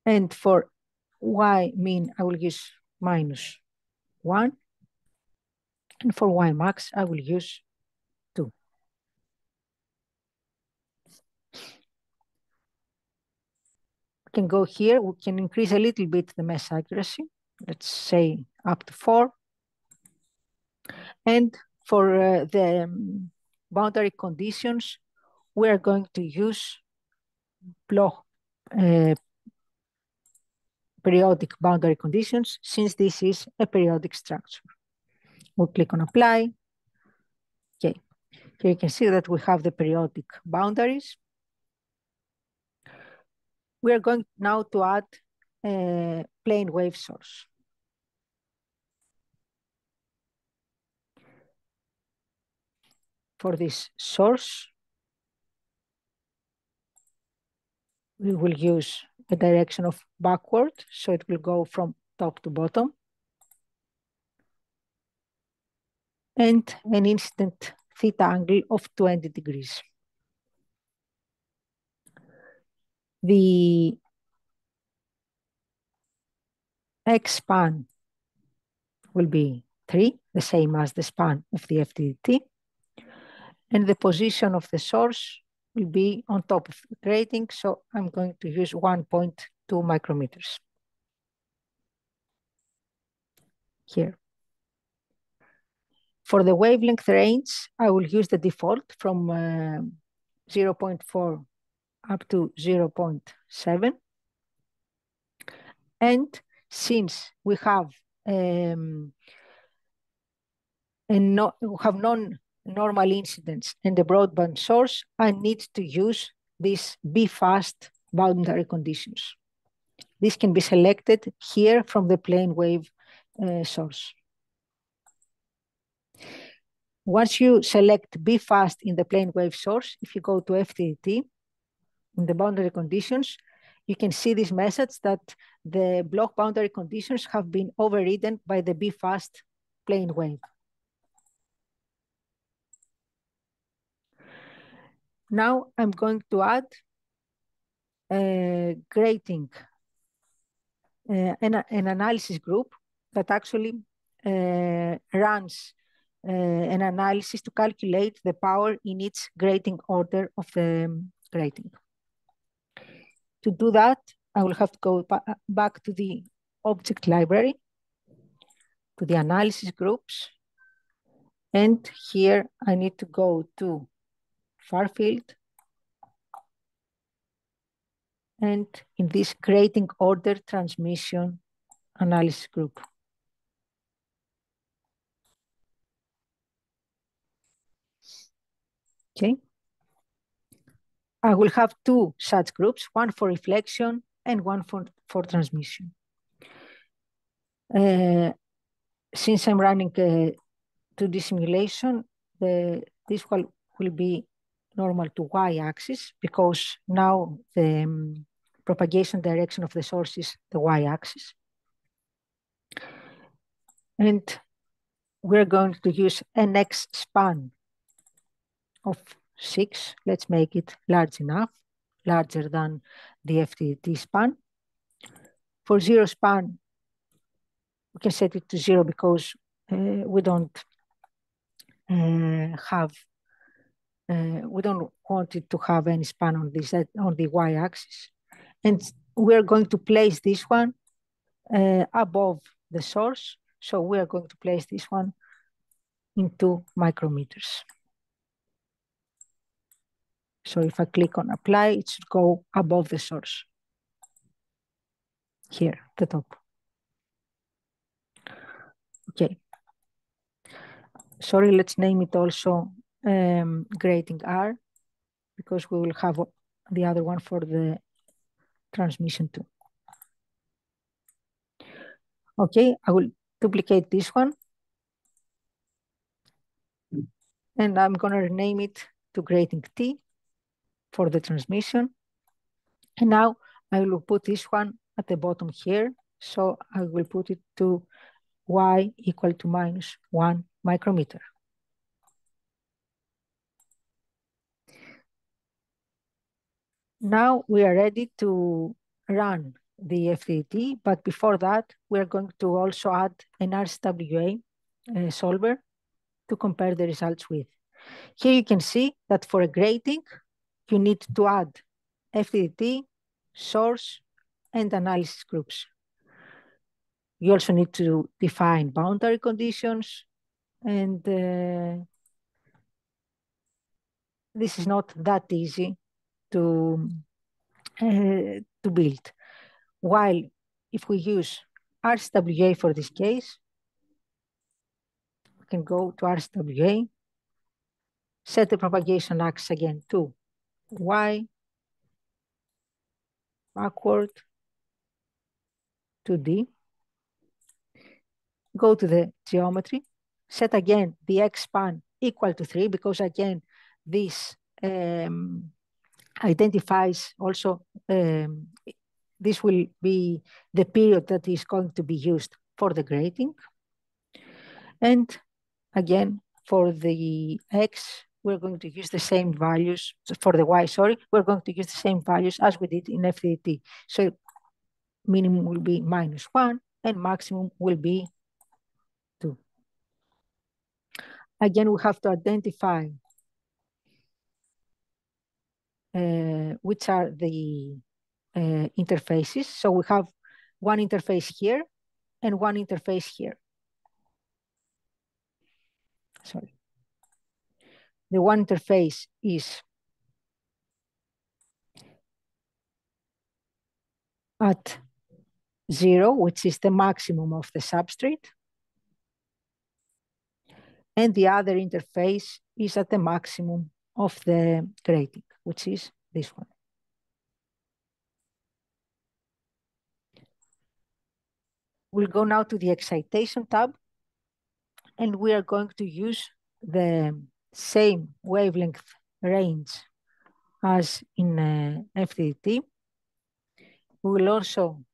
And for Y min, I will use -1. And for Y max, I will use 2. We can go here, we can increase a little bit the mesh accuracy. Let's say up to 4. And for the boundary conditions, we are going to use block periodic boundary conditions, since this is a periodic structure. We'll click on apply. Okay, here you can see that we have the periodic boundaries. We are going now to add a plane wave source. For this source, we will use a direction of backward, so it will go from top to bottom. And an incident theta angle of 20 degrees. The X span will be 3, the same as the span of the FDT. And the position of the source will be on top of the grating, so I'm going to use 1.2 micrometers here. For the wavelength range, I will use the default from 0.4 up to 0.7. And since we have non-normal incidents and the broadband source, I need to use these be-fast boundary conditions. This can be selected here from the plane wave source. Once you select be fast in the plane wave source, if you go to FDT, in the boundary conditions, you can see this message that the block boundary conditions have been overridden by the be fast plane wave. Now I'm going to add a grating, an analysis group that actually runs an analysis to calculate the power in each grating order of the grating. To do that, I will have to go back to the object library, to the analysis groups. And here I need to go to far field. And in this grating order transmission analysis group. Okay. I will have 2 such groups, one for reflection and one for transmission. since I'm running a 2D simulation, this one will be normal to y-axis because now the propagation direction of the source is the y-axis. And we're going to use an X span of 6. Let's make it large enough, larger than the FDT span. For 0 span, we can set it to 0 because we don't we don't want it to have any span on this on the y-axis. And we're going to place this one above the source. So we are going to place this one in 2 micrometers. So if I click on apply, it should go above the source. Here, the top. Okay. Sorry, let's name it also grating R because we will have the other one for the transmission too. Okay, I will duplicate this one. And I'm going to rename it to grating T for the transmission. And now I will put this one at the bottom here. So I will put it to y equal to -1 micrometer. Now we are ready to run the FDT, but before that, we're going to also add an RSWA solver to compare the results with. Here you can see that for a grating, you need to add FDT, source, and analysis groups. You also need to define boundary conditions, and this is not that easy to build. While if we use RSWA for this case, we can go to RSWA, set the propagation axis again to Y, backward to D, go to the geometry, set again the X span equal to 3, because again, this identifies also, this will be the period that is going to be used for the grating. And again, for the X, we're going to use the same values. For the Y, sorry, we're going to use the same values as we did in FDT. So minimum will be -1 and maximum will be 2. Again, we have to identify which are the interfaces. So we have one interface here and one interface here. Sorry. The one interface is at 0, which is the maximum of the substrate. And the other interface is at the maximum of the grating, which is this one. We'll go now to the excitation tab, and we are going to use the same wavelength range as in FDT. We will also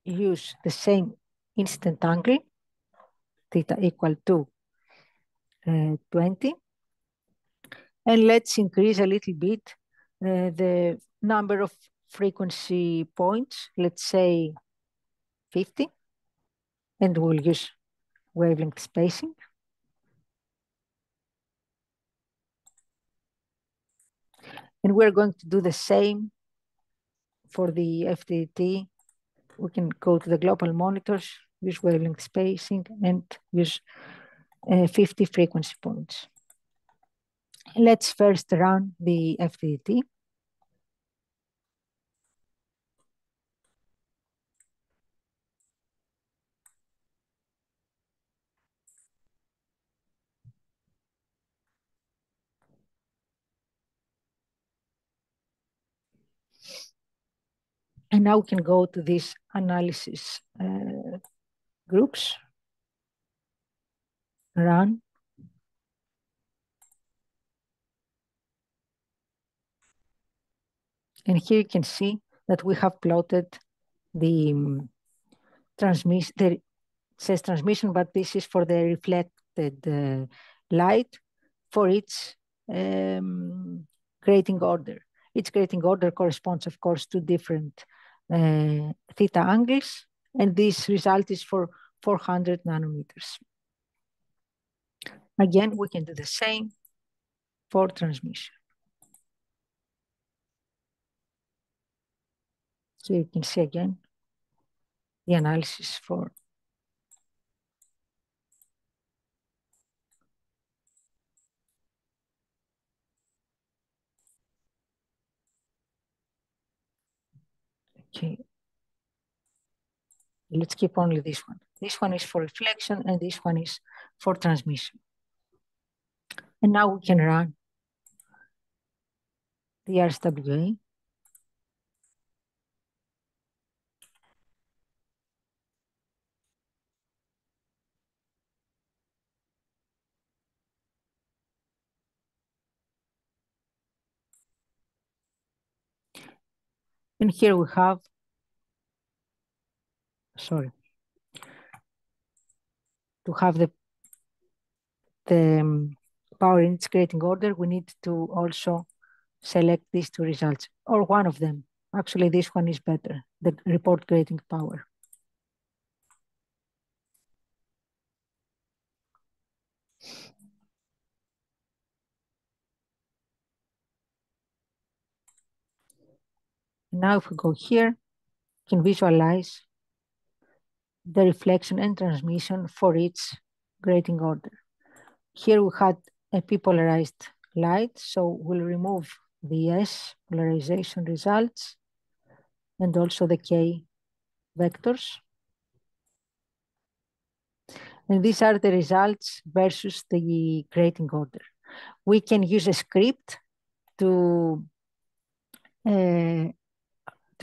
use the same incident angle, theta equal to 20. And let's increase a little bit the number of frequency points, let's say 50. And we'll use wavelength spacing. And we're going to do the same for the FDT. We can go to the global monitors, use wavelength spacing, and use 50 frequency points. Let's first run the FDT. And now we can go to this analysis groups, run. And here you can see that we have plotted the transmission, it says transmission, but this is for the reflected light for its grating order. Its grating order corresponds, of course, to different theta angles, and this result is for 400 nanometers. Again, we can do the same for transmission. So you can see again the analysis for okay. Let's keep only this one. This one is for reflection and this one is for transmission. And now we can run the RSWA. And here we have, sorry, to have the power in its grating order, we need to also select these two results, or one of them. Actually, this one is better, the report grating power. Now if we go here, you can visualize the reflection and transmission for its grating order. Here we had a p-polarized light, so we'll remove the S polarization results and also the K vectors. And these are the results versus the grating order. We can use a script to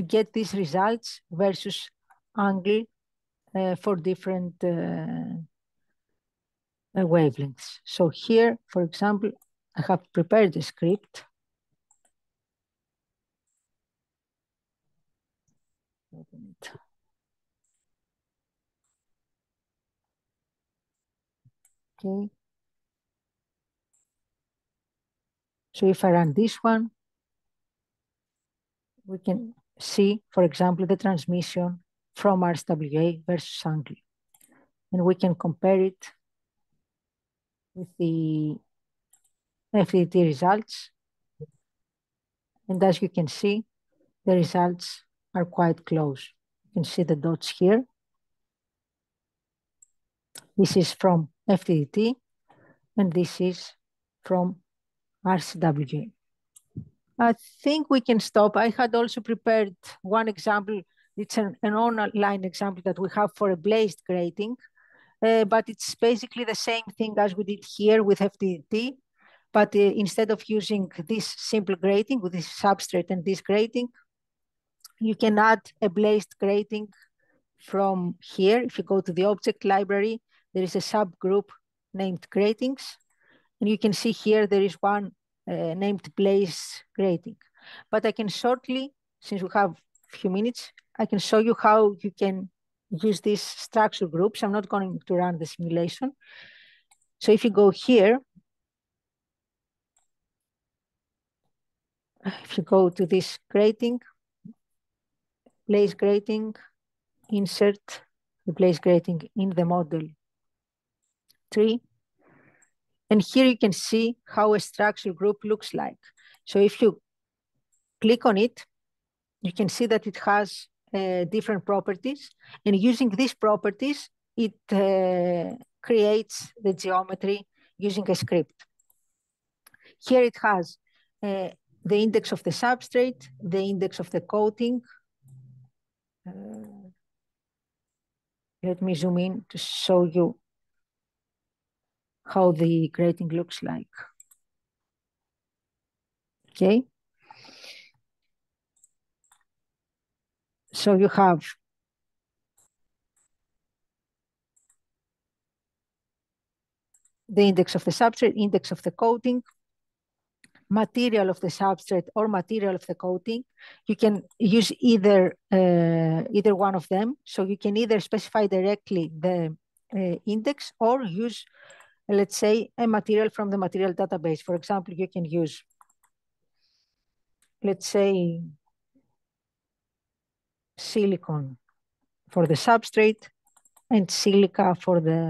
get these results versus angle for different wavelengths. So here, for example, I have prepared a script. Open it. Okay. So if I run this one, we can see, for example, the transmission from RSWA versus angle. And we can compare it with the FDT results. And as you can see, the results are quite close. You can see the dots here. This is from FDT, and this is from RSWA. I think we can stop. I had also prepared one example. It's an online example that we have for a blazed grating, but it's basically the same thing as we did here with FDT. But instead of using this simple grating with this substrate and this grating, you can add a blazed grating from here. If you go to the object library, there is a subgroup named gratings. And you can see here there is one named blaze grating. But I can shortly, since we have a few minutes, I can show you how you can use these structure groups. I'm not going to run the simulation. So if you go here, if you go to this grating, place grating, insert the place grating in the model tree. And here you can see how a structure group looks like. So if you click on it, you can see that it has different properties. And using these properties, it creates the geometry using a script. Here it has the index of the substrate, the index of the coating. Let me zoom in to show you how the grating looks like. Okay. So you have the index of the substrate, index of the coating, material of the substrate or material of the coating. You can use either one of them. So you can either specify directly the index or use, let's say, a material from the material database. For example, you can use, let's say, silicon for the substrate and silica for the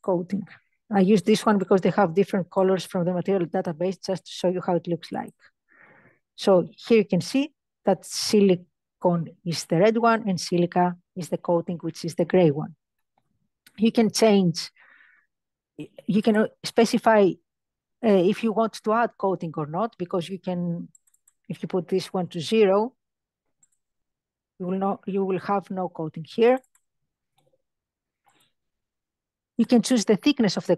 coating. I use this one because they have different colors from the material database, just to show you how it looks like. So here you can see that silicon is the red one and silica is the coating, which is the gray one. You can change, you can specify if you want to add coating or not, because you can, if you put this one to 0, you will have no coating here. You can choose the thickness of the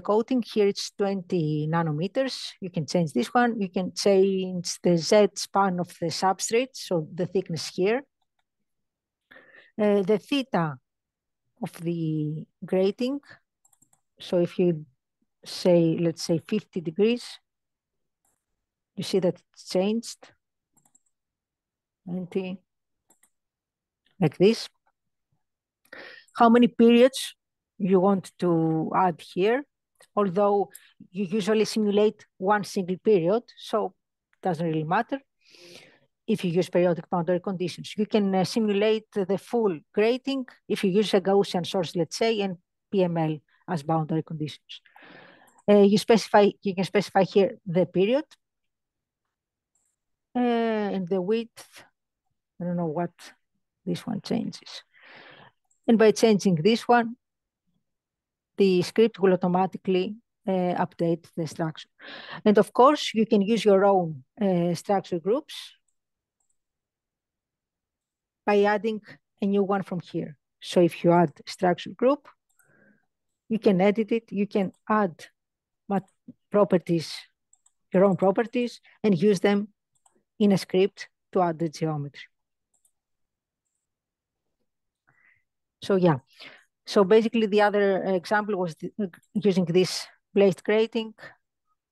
coating. Here it's 20 nanometers. You can change this one. You can change the Z span of the substrate, so the thickness here. The theta of the grating. So if you say, let's say 50 degrees, you see that it's changed. 90, like this. How many periods you want to add here, although you usually simulate one single period, so it doesn't really matter if you use periodic boundary conditions. You can simulate the full grating if you use a Gaussian source, let's say, and PML as boundary conditions. You can specify here the period and the width. I don't know what this one changes. And by changing this one, the script will automatically update the structure. And of course, you can use your own structure groups by adding a new one from here. So if you add structure group, you can edit it, you can add properties, your own properties, and use them in a script to add the geometry. So yeah. So basically, the other example was using this blazed grating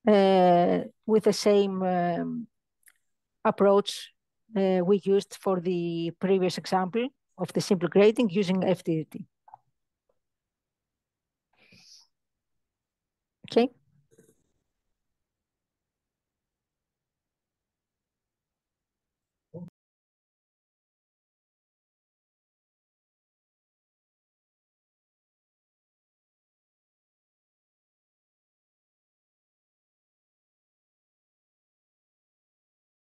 with the same approach we used for the previous example of the simple grating using FDT. Okay.